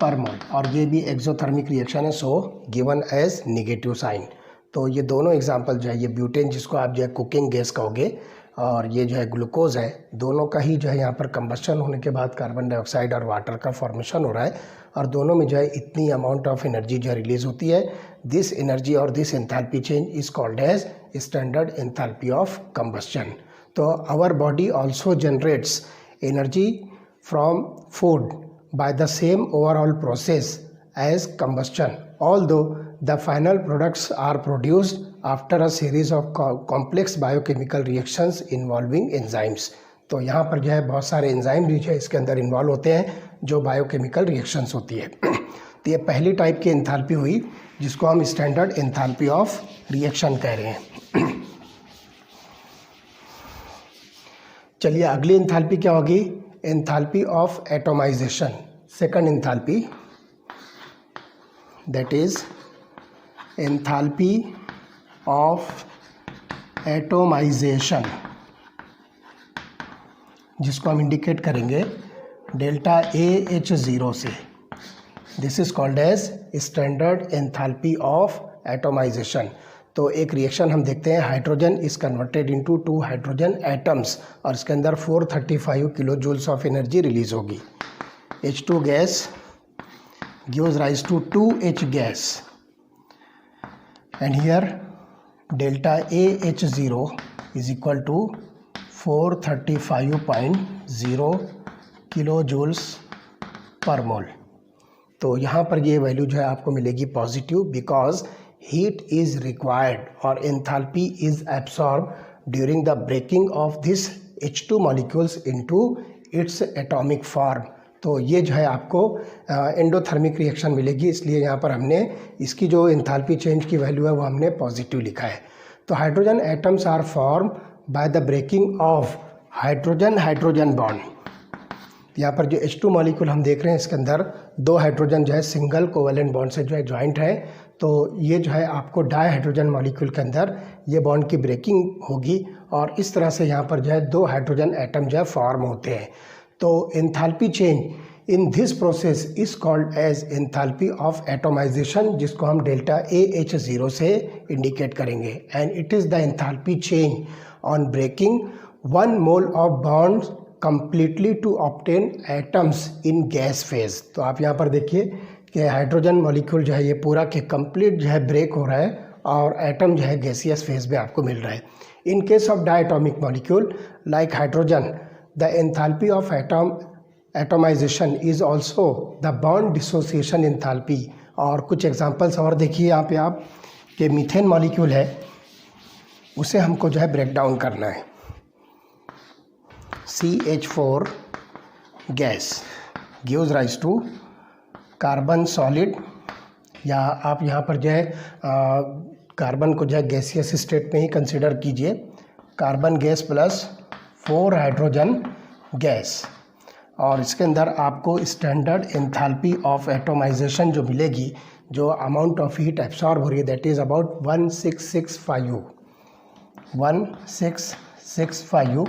पर मोल। और ये भी एक्सोथर्मिक रिएक्शन है, so given as negative sign. तो ये दोनों एग्जांपल जो है, ये ब्यूटेन जिसको आप जो है कुकिंग गैस कहोगे और ये जो है ग्लूकोज है, दोनों का ही जो है यहाँ पर कंबस्शन होने के बाद कार्बन डाइऑक्साइड और वाटर का फॉर्मेशन हो रहा है और दोनों में जो है इतनी अमाउंट ऑफ एनर्जी जो है रिलीज होती है। दिस एनर्जी और this enthalpy change is called as standard enthalpy of combustion. तो our body also generates energy from food by the same overall process as combustion, although the final products are produced after a series of complex biochemical reactions involving enzymes। तो यहाँ पर जो है बहुत सारे enzyme भी जो है इसके अंदर इन्वॉल्व होते हैं जो बायोकेमिकल रिएक्शंस होती है। तो ये पहली टाइप की एंथैल्पी हुई जिसको हम स्टैंडर्ड एंथैल्पी ऑफ रिएक्शन कह रहे हैं। चलिए अगली एंथैल्पी क्या होगी? Enthalpy of atomization. Second enthalpy, that is enthalpy of atomization, जिसको हम इंडिकेट करेंगे डेल्टा AH0 से। This is called as standard enthalpy of atomization. तो एक रिएक्शन हम देखते हैं, hydrogen is converted into 2 hydrogen atoms और इसके अंदर 435 kilo joules of energy release होगी। H2 gas gives rise to 2H gas and here delta AH0 is equal to 435.0 kilo joules पर मोल। तो यहाँ पर ये वैल्यू जो है आपको मिलेगी positive because heat is required or enthalpy is absorbed during the breaking of this H2 molecules into its atomic form। तो ये जो है आपको एंडोथर्मिक रिएक्शन मिलेगी, इसलिए यहाँ पर हमने इसकी जो एंथैल्पी चेंज की वैल्यू है वो हमने पॉजिटिव लिखा है। तो hydrogen atoms are form by the breaking of hydrogen hydrogen bond. यहाँ पर जो H2 मॉलिक्यूल हम देख रहे हैं इसके अंदर 2 हाइड्रोजन जो है सिंगल कोवेलेंट बॉन्ड से जो है ज्वाइंट है। तो ये जो है आपको डाई हाइड्रोजन मॉलिक्यूल के अंदर ये बॉन्ड की ब्रेकिंग होगी और इस तरह से यहाँ पर जो है 2 हाइड्रोजन एटम जो है फॉर्म होते हैं। तो enthalpy change in this process is called as enthalpy of atomization, जिसको हम डेल्टा AH0 से इंडिकेट करेंगे। And it is the enthalpy change on breaking 1 mole of bonds completely to obtain atoms in gas phase। तो आप यहाँ पर देखिए कि हाइड्रोजन मॉलिक्यूल जो है ये पूरा के कंप्लीट जो है ब्रेक हो रहा है और एटम जो है गैसियस फेज में आपको मिल रहा है। In case of diatomic molecule like hydrogen the enthalpy of atomisation is also the bond dissociation enthalpy. और कुछ एग्जांपल्स और देखिए यहाँ पे आप कि मीथेन मॉलिक्यूल है उसे हमको जो है ब्रेक डाउन करना है। CH4 gas gives rise to carbon solid, या आप यहाँ पर जो है कार्बन को जो है गैसियस स्टेट में ही कंसिडर कीजिए, carbon gas plus 4 hydrogen gas. और इसके अंदर आपको स्टैंडर्ड एंथैल्पी ऑफ एटोमाइजेशन जो मिलेगी, जो अमाउंट ऑफ हीट एब्सॉर्ब हो रही है that is about 1665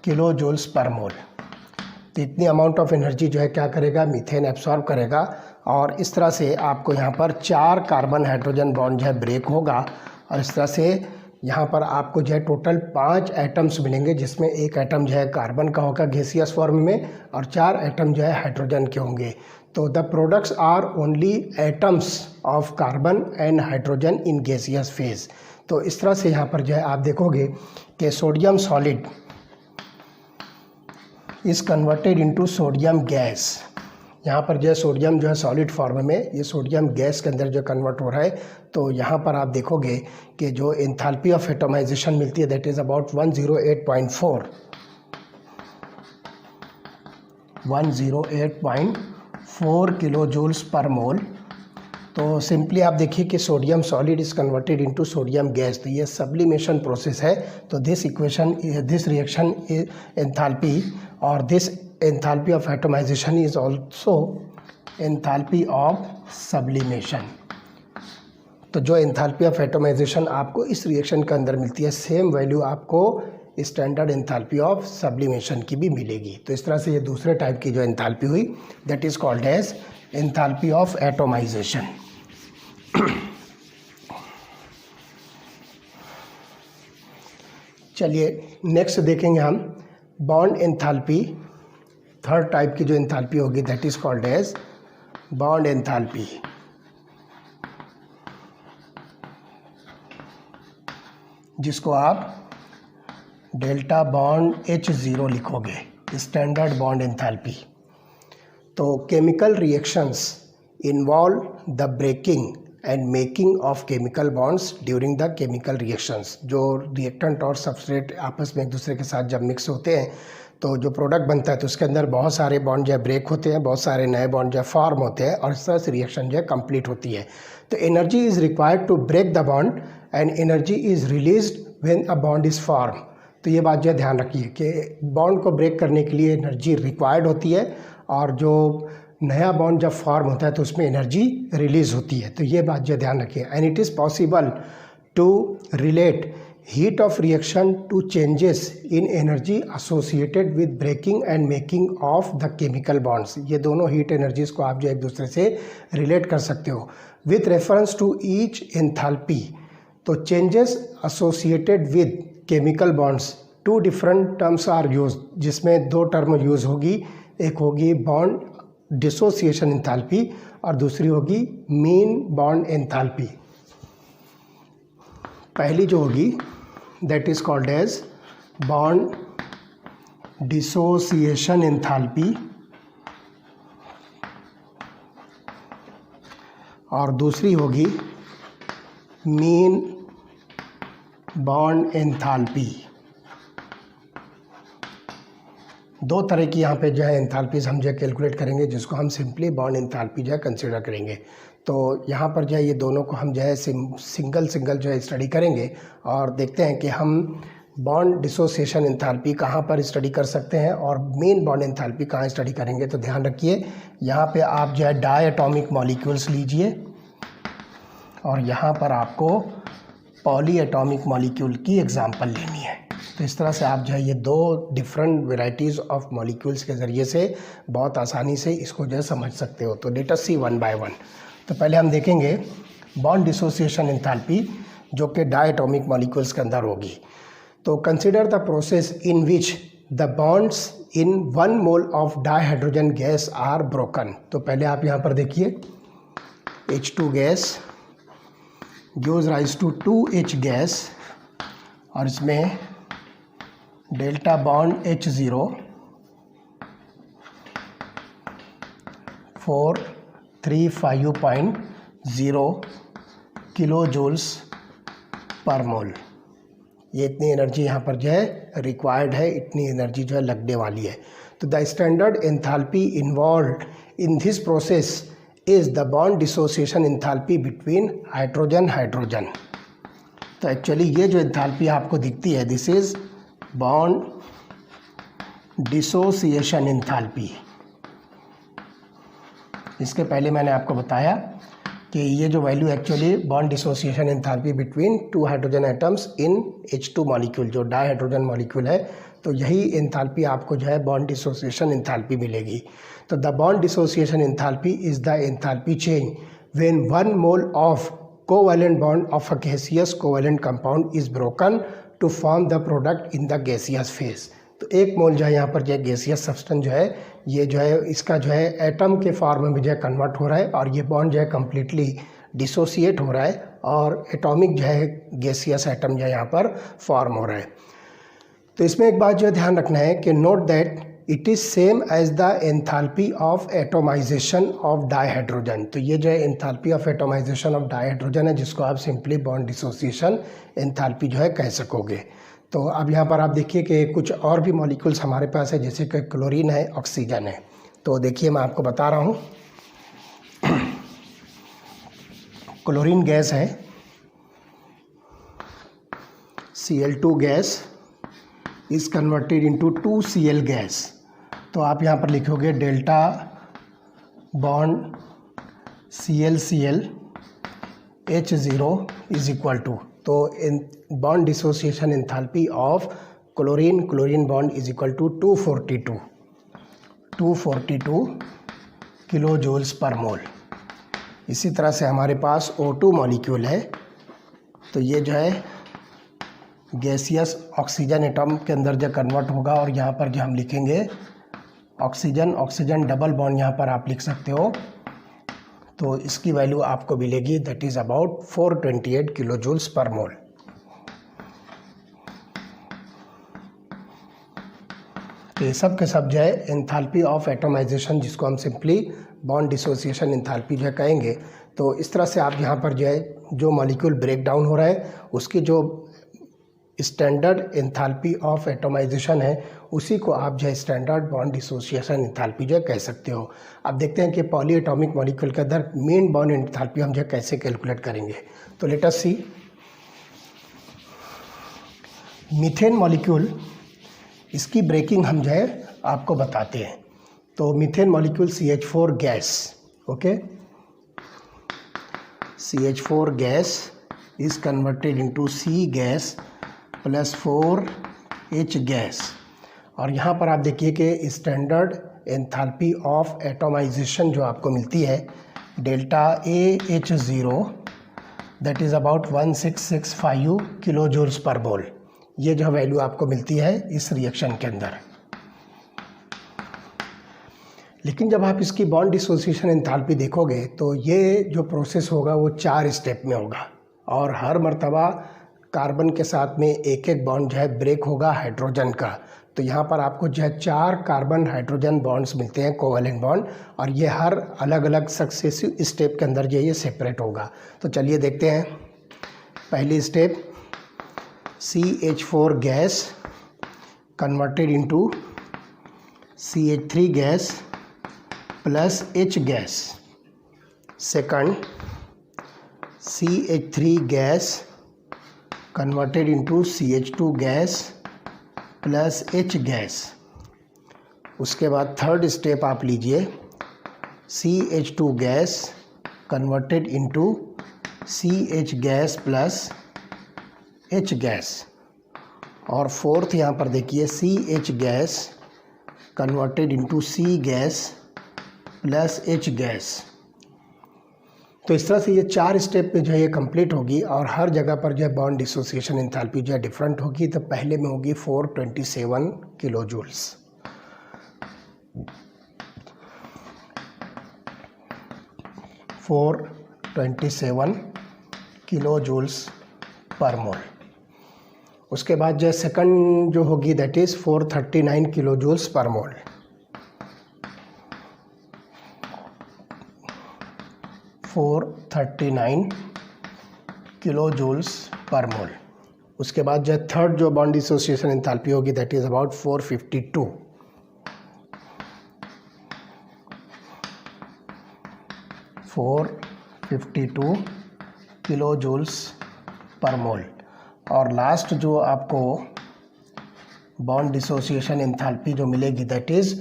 kilo joules पर मोल। तो इतनी अमाउंट ऑफ एनर्जी जो है क्या करेगा, मीथेन एब्सॉर्ब करेगा और इस तरह से आपको यहाँ पर 4 कार्बन हाइड्रोजन बॉन्ड जो है ब्रेक होगा और इस तरह से यहाँ पर आपको जो है टोटल 5 एटम्स मिलेंगे, जिसमें एक एटम जो है कार्बन का होगा गैसियस फॉर्म में और 4 एटम जो है हाइड्रोजन के होंगे। तो the products are only atoms of carbon and hydrogen in gaseous phase. तो इस तरह से यहाँ पर जो है आप देखोगे कि sodium solid is converted into sodium gas. यहाँ पर जो है सोडियम जो है सॉलिड फॉर्म में, ये सोडियम गैस के अंदर जो कन्वर्ट हो रहा है। तो यहाँ पर आप देखोगे कि जो एंथैल्पी ऑफ एटोमाइजेशन मिलती है that is about 108.4 kilo joules पर मोल। तो सिंपली आप देखिए कि sodium solid is converted into sodium gas, तो ये सब्लिमेशन प्रोसेस है। तो दिस रिएक्शन एंथैल्पी और this enthalpy of atomization is also enthalpy of sublimation. तो जो एंथैल्पी ऑफ एटमाइजेशन आपको इस रिएक्शन के अंदर मिलती है, सेम वैल्यू आपको स्टैंडर्ड एंथैल्पी ऑफ सब्लिमेशन की भी मिलेगी। तो इस तरह से ये दूसरे टाइप की जो एंथैल्पी हुई, that is called as enthalpy of atomization. चलिए नेक्स्ट देखेंगे हम बॉन्ड एंथैल्पी। थर्ड टाइप की जो एंथैल्पी होगी that is called as bond enthalpy, जिसको आप डेल्टा बॉन्ड H0 लिखोगे, स्टैंडर्ड बॉन्ड एंथैल्पी। तो chemical reactions involve the breaking and making of chemical bonds during the chemical reactions. जो reactant और substrate आपस में एक दूसरे के साथ जब मिक्स होते हैं तो जो प्रोडक्ट बनता है तो उसके अंदर बहुत सारे बॉन्ड जो है ब्रेक होते हैं, बहुत सारे नए बॉन्ड जो है फॉर्म होते हैं और इस तरह से रिएक्शन जो है कंप्लीट होती है। तो energy is required to break the bond and energy is released when a bond is form. तो ये बात जो है ध्यान रखिए कि बॉन्ड को ब्रेक करने के लिए एनर्जी रिक्वायर्ड होती है और जो नया बॉन्ड जब फॉर्म होता है तो उसमें एनर्जी रिलीज होती है। तो ये बात जो ध्यान रखिए। And it is possible to relate heat of reaction to changes in energy associated with breaking and making of the chemical bonds. ये दोनों हीट एनर्जीज को आप जो एक दूसरे से रिलेट कर सकते हो with reference to each enthalpy. तो changes associated with chemical bonds, two different terms are use, जिसमें दो टर्म यूज होगी। एक होगी बॉन्ड डिसोसिएशन एंथैल्पी और दूसरी होगी मीन बॉन्ड एंथैल्पी। पहली जो होगी that is called as bond dissociation enthalpy और दूसरी होगी मीन बॉन्ड एंथैल्पी। दो तरह की यहाँ पे जो है एंथैल्पीज हम जो है कैलकुलेट करेंगे, जिसको हम सिंपली बॉन्ड एंथैल्पी जो है कंसिडर करेंगे। तो यहाँ पर जो है ये दोनों को हम जो है सिंगल जो है स्टडी करेंगे और देखते हैं कि हम बॉन्ड डिसोसिएशन एंथैल्पी कहाँ पर स्टडी कर सकते हैं और मेन बॉन्ड एंथैल्पी कहाँ स्टडी करेंगे। तो ध्यान रखिए यहाँ पे आप जो है डायटॉमिक मॉलिक्यूल्स लीजिए और यहाँ पर आपको पॉली एटॉमिक मॉलिक्यूल की एग्जाम्पल लेनी है। तो इस तरह से आप जो है ये दो डिफरेंट वेराइटीज़ ऑफ मॉलिक्यूल्स के ज़रिए से बहुत आसानी से इसको जो है समझ सकते हो। तो let us see one by one. तो पहले हम देखेंगे बॉन्ड डिसोसिएशन एंथैल्पी जो कि डायटॉमिक मॉलिक्यूल्स के अंदर होगी। तो consider the process in which the bonds in 1 mole of dihydrogen gas are broken. तो पहले आप यहाँ पर देखिए H2 gas gives rise to 2H gas और इसमें delta bond H0 435.0 kilo joules पर मोल। ये इतनी एनर्जी यहाँ पर जो है रिक्वायर्ड है, इतनी एनर्जी जो है लगने वाली है। तो the standard enthalpy involved in this process is the bond dissociation enthalpy between hydrogen. तो एक्चुअली ये जो एंथैल्पी आपको दिखती है this is bond dissociation enthalpy. इसके पहले मैंने आपको बताया कि ये जो value actually bond dissociation enthalpy between 2 hydrogen atoms in H2 molecule, जो डाइहाइड्रोजन मॉलिक्यूल है, तो यही एंथैल्पी आपको जो है बॉन्ड डिसोसिएशन एंथैल्पी मिलेगी। तो the bond dissociation enthalpy is the enthalpy change when 1 mole of covalent bond of a gaseous covalent compound is broken to form the product in the gaseous phase. तो 1 मोल जो है यहाँ पर जो है gaseous substance जो है ये जो है इसका जो है एटम के फॉर्म में जो है कन्वर्ट हो रहा है और ये बॉन्ड जो है कम्प्लीटली डिसोसिएट हो रहा है और एटॉमिक जो है गैसियस एटम जो है यहाँ पर फॉर्म हो रहा है। तो इसमें एक बात जो है ध्यान रखना है कि note that it is same as the enthalpy of atomization of dihydrogen. तो ये जो है enthalpy of atomization of dihydrogen है, जिसको आप सिंपली बॉन्ड डिसोसिएशन एंथैल्पी जो है कह सकोगे। तो अब यहाँ पर आप देखिए कि कुछ और भी मॉलिक्यूल्स हमारे पास है, जैसे कि क्लोरीन है, ऑक्सीजन है। तो देखिए मैं आपको बता रहा हूँ क्लोरीन गैस है, Cl2 gas is converted into 2Cl gas. तो आप यहाँ पर लिखोगे delta bond ClCl H0 is equal to, तो इन bond dissociation enthalpy of chlorine bond is equal to 242 kilo joules पर मोल। इसी तरह से हमारे पास O2 मॉलिक्यूल है, तो ये जो है गैसियस ऑक्सीजन एटम के अंदर जो कन्वर्ट होगा, और यहाँ पर जो हम लिखेंगे ऑक्सीजन डबल बॉन्ड यहाँ पर आप लिख सकते हो, तो इसकी वैल्यू आपको मिलेगी that is about 428 kilo joules पर मोल। तो ये सब के सब जो है एंथैल्पी ऑफ एटमाइजेशन, जिसको हम सिंपली बॉन्ड डिसोसिएशन एंथैल्पी जो है कहेंगे। तो इस तरह से आप यहाँ पर जो है जो मॉलिक्यूल ब्रेक डाउन हो रहा है उसकी जो स्टैंडर्ड एंथैल्पी ऑफ एटमाइजेशन है उसी को आप जो है स्टैंडर्ड बॉन्ड डिसोसिएशन एंथैल्पी जो है कह सकते हो। अब देखते हैं कि पॉली एटॉमिक मॉलिक्यूल के अंदर मेन बॉन्ड एंथैल्पी हम जो है कैसे कैलकुलेट करेंगे। तो लेट अस सी, मीथेन मॉलिक्यूल, इसकी ब्रेकिंग हम जो है आपको बताते हैं। तो methane molecule CH4 gas, okay, CH4 gas is converted into C gas plus 4H gas. और यहाँ पर आप देखिए कि स्टैंडर्ड एंथैल्पी ऑफ एटमाइजेशन जो आपको मिलती है delta AH0 that is about 1665 kilo joules पर मोल। ये जो वैल्यू आपको मिलती है इस रिएक्शन के अंदर। लेकिन जब आप इसकी बॉन्ड डिसोसिएशन एंथैल्पी देखोगे तो ये जो प्रोसेस होगा वो 4 स्टेप में होगा, और हर मर्तबा कार्बन के साथ में एक एक बॉन्ड जो है ब्रेक होगा हाइड्रोजन का। तो यहाँ पर आपको जो है 4 कार्बन हाइड्रोजन बॉन्ड्स मिलते हैं, कोवैलेंट बॉन्ड, और ये हर अलग अलग सक्सेसिव स्टेप के अंदर जो ये सेपरेट होगा। तो चलिए देखते हैं। पहली step, CH4 gas converted into CH3 gas plus H gas. Second, CH3 gas converted into CH2 gas plus H gas. उसके बाद थर्ड स्टेप आप लीजिए, CH2 gas converted into CH gas plus H gas. और fourth यहाँ पर देखिए CH gas converted into C gas plus H gas. तो इस तरह से ये 4 स्टेप में जो है ये कंप्लीट होगी, और हर जगह पर जो है बॉन्ड डिसोसिएशन एंथैल्पी जो है डिफरेंट होगी। तो पहले में होगी 427 किलो जूल्स, 427 किलो जूल्स पर मोल। उसके बाद जो सेकंड जो होगी दैट इज़ 439 किलो जूल्स पर मोल। किलो जूल्स पर मोल। उसके बाद जो थर्ड जो बॉन्ड डिसोसिएशन एंथैल्पी होगी that is about 452 kilo joules पर मोल। और लास्ट जो आपको बॉन्ड डिसोसिएशन एंथैल्पी जो मिलेगी दैट इज़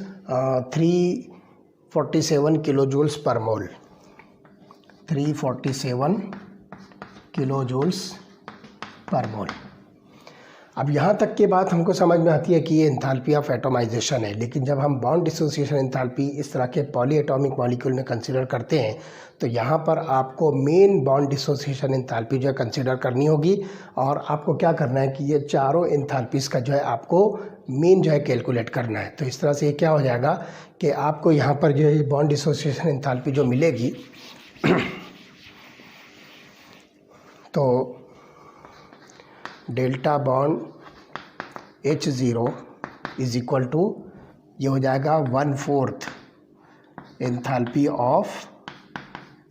347 किलो जूल्स पर मोल। 347 किलो जूल्स पर मोल। अब यहाँ तक की बात हमको समझ में आती है कि ये एंथैल्पी ऑफ एटमाइजेशन है, लेकिन जब हम बॉन्ड डिसोसिएशन एंथैल्पी इस तरह के पॉली एटॉमिक मॉलिक्यूल में कंसीडर करते हैं तो यहाँ पर आपको मेन बॉन्ड डिसोसिएशन एंथैल्पी जो है कंसीडर करनी होगी, और आपको क्या करना है कि ये चारों एंथैल्पीज़ का जो है आपको मेन जो है कैलकुलेट करना है। तो इस तरह से ये क्या हो जाएगा कि आपको यहाँ पर जो है बॉन्ड डिसोसिएशन एंथैल्पी जो मिलेगी तो delta bond H0 is equal to ये हो जाएगा 1/4 एंथैल्पी ऑफ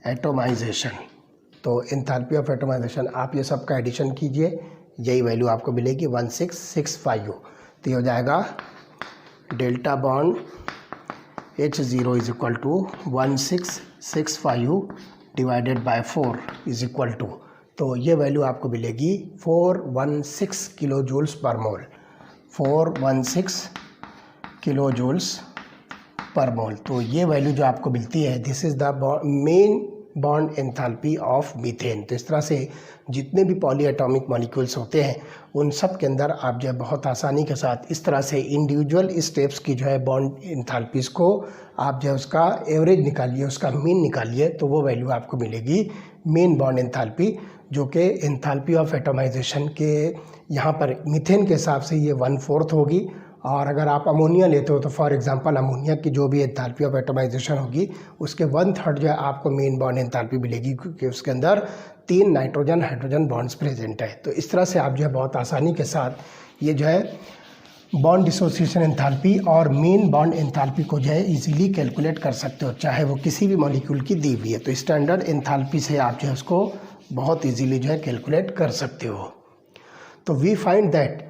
एटमाइजेशन। तो एंथैल्पी ऑफ एटमाइजेशन आप ये सब का एडिशन कीजिए, यही वैल्यू आपको मिलेगी 1665। तो ये हो जाएगा delta bond H0 is equal to 1665 divided by 4 is equal to, तो ये वैल्यू आपको मिलेगी 416 किलो जूल्स पर मोल, 416 किलो जूल्स पर मोल। तो ये वैल्यू जो आपको मिलती है, this is the main bond enthalpy of methane. तो इस तरह से जितने भी पॉली एटॉमिक मॉलिक्यूल्स होते हैं उन सब के अंदर आप जो है बहुत आसानी के साथ इस तरह से इंडिविजुअल स्टेप्स की जो है बॉन्ड एंथैल्पीज़ को आप जो है उसका एवरेज निकालिए, उसका मीन निकालिए, तो वो वैल्यू आपको मिलेगी मेन बॉन्ड एंथैल्पी, जो कि एंथैल्पी ऑफ एटोमाइजेशन के यहाँ पर मीथेन के हिसाब से ये 1/4 होगी। और अगर आप अमोनिया लेते हो तो फॉर एग्जांपल अमोनिया की जो भी एंथैल्पी ऑफ एटोमाइजेशन होगी उसके 1/3 जो है आपको मेन बॉन्ड एंथैल्पी मिलेगी, क्योंकि उसके अंदर 3 नाइट्रोजन हाइड्रोजन बॉन्ड्स प्रेजेंट है। तो इस तरह से आप जो है बहुत आसानी के साथ ये जो है बॉन्ड डिसोसिएशन एंथैल्पी और मेन बॉन्ड एंथैल्पी को जो है इजीली कैलकुलेट कर सकते हो, चाहे वो किसी भी मॉलिक्यूल की दी हुई है। तो स्टैंडर्ड एंथैल्पी से आप जो है उसको बहुत इजीली जो है कैलकुलेट कर सकते हो। तो we find that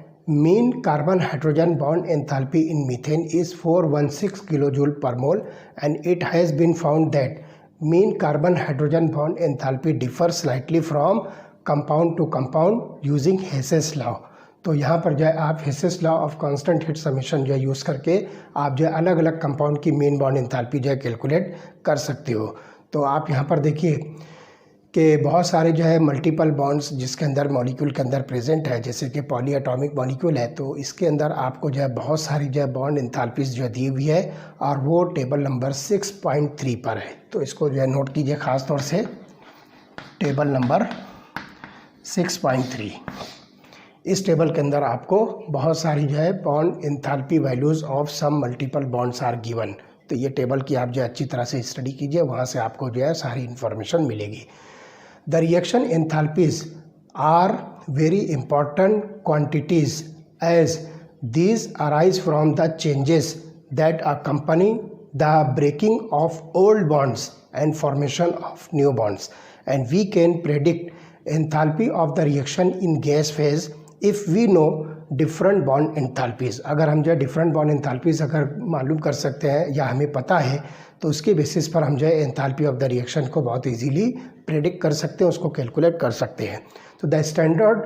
mean carbon hydrogen bond enthalpy in methane is 416 kilojoule per mole, and it has been found that mean carbon hydrogen bond enthalpy differs slightly from compound to compound using Hess's law। तो यहाँ पर जो है आप Hess's law of constant heat summation जो है use करके आप जो है अलग अलग कंपाउंड की मेन बॉन्ड एंथैल्पी जो है कैलकुलेट कर सकते हो। तो आप यहाँ पर देखिए कि बहुत सारे जो है मल्टीपल बॉन्ड्स जिसके अंदर मॉलिक्यूल के अंदर प्रेजेंट है, जैसे कि पॉली एटॉमिक मॉलिक्यूल है, तो इसके अंदर आपको जो है बहुत सारी जो है बॉन्ड एंथैल्पीज जो है दी हुई है, और वो टेबल नंबर 6.3 पर है। तो इसको जो है नोट कीजिए ख़ास तौर से, टेबल नंबर 6.3। इस टेबल के अंदर आपको बहुत सारी जो है bond enthalpy values of some multiple bonds are given. तो ये टेबल की आप जो है अच्छी तरह से स्टडी कीजिए, वहाँ से आपको जो है सारी इन्फॉर्मेशन मिलेगी। The reaction enthalpies are very important quantities as these arise from the changes that accompany the breaking of old bonds and formation of new bonds, and we can predict enthalpy of the reaction in gas phase if we know different bond enthalpies. अगर हम जो है different bond enthalpies अगर मालूम कर सकते हैं या हमें पता है, तो उसके बेसिस पर हम जो है एंथैल्पी ऑफ द रिएक्शन को बहुत इजीली प्रेडिक्ट कर सकते हैं, उसको कैलकुलेट कर सकते हैं। तो the standard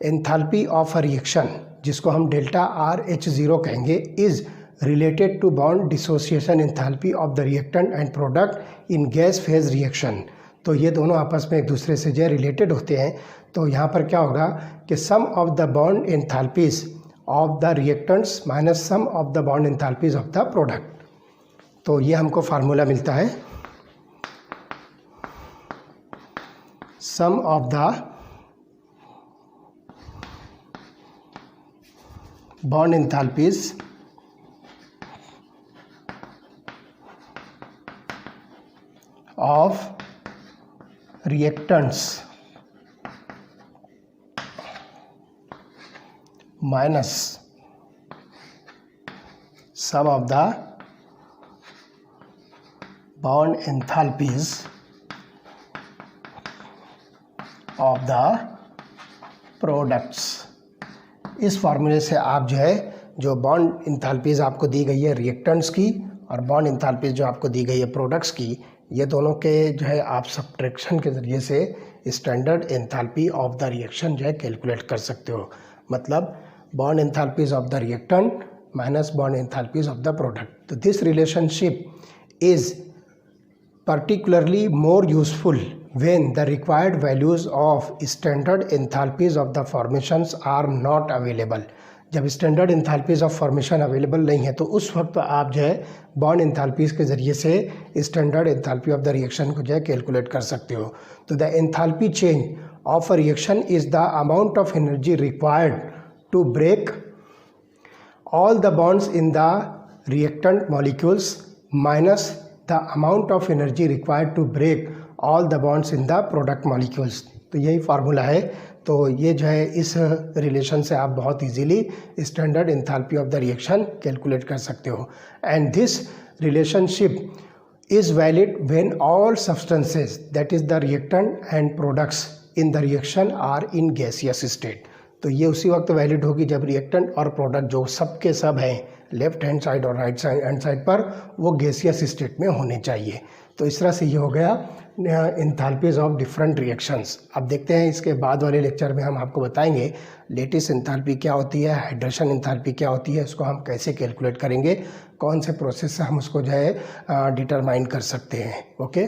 enthalpy of a reaction, जिसको हम डेल्टा RH0 कहेंगे, is related to bond dissociation enthalpy of the reactant and product in gas phase reaction. तो ये दोनों आपस में एक दूसरे से जो है रिलेटेड होते हैं। तो यहाँ पर क्या होगा कि sum of the bond enthalpies of the reactants minus sum of the bond enthalpies of the product. तो ये हमको फार्मूला मिलता है, sum of the bond enthalpies of reactants minus sum of the bond enthalpies of the products। इस फार्मूले से आप जो है जो बॉन्ड एंथैल्पीज आपको दी गई है रिएक्टेंट्स की और बॉन्ड एंथैल्पीज जो आपको दी गई है प्रोडक्ट्स की, ये दोनों के जो है आप सब्ट्रैक्शन के ज़रिए से standard enthalpy of the reaction जो है कैलकुलेट कर सकते हो। मतलब bond enthalpies of the reactant minus bond enthalpies of the product. तो this relationship is particularly more useful when the required values of standard enthalpies of the formations are not available। जब standard enthalpies of formation available नहीं है तो उस वक्त आप जो है बॉन्ड एंथैल्पीज के ज़रिए से standard enthalpy of the reaction को जो है कैलकुलेट कर सकते हो। तो the enthalpy change of a reaction is the amount of energy required to break all the bonds in the reactant molecules minus the amount of energy required to break all the bonds in the product molecules। तो यही formula है। तो ये जो है इस relation से आप बहुत easily standard enthalpy of the reaction calculate कर सकते हो। And this relationship is valid when all substances that is the reactant and products in the reaction are in gaseous state. तो ये उसी वक्त वैलिड होगी जब रिएक्टेंट और प्रोडक्ट जो सब के सब हैं लेफ्ट हैंड साइड और राइट हैंड साइड पर वो गैसियस स्टेट में होने चाहिए। तो इस तरह से ये हो गया एंथैल्पीज ऑफ डिफरेंट रिएक्शंस। अब देखते हैं इसके बाद वाले लेक्चर में हम आपको बताएंगे लेटिस एंथैल्पी क्या होती है, हाइड्रेशन एंथैल्पी क्या होती है, उसको हम कैसे कैलकुलेट करेंगे, कौन से प्रोसेस से हम उसको जो है डिटरमाइन कर सकते हैं। ओके।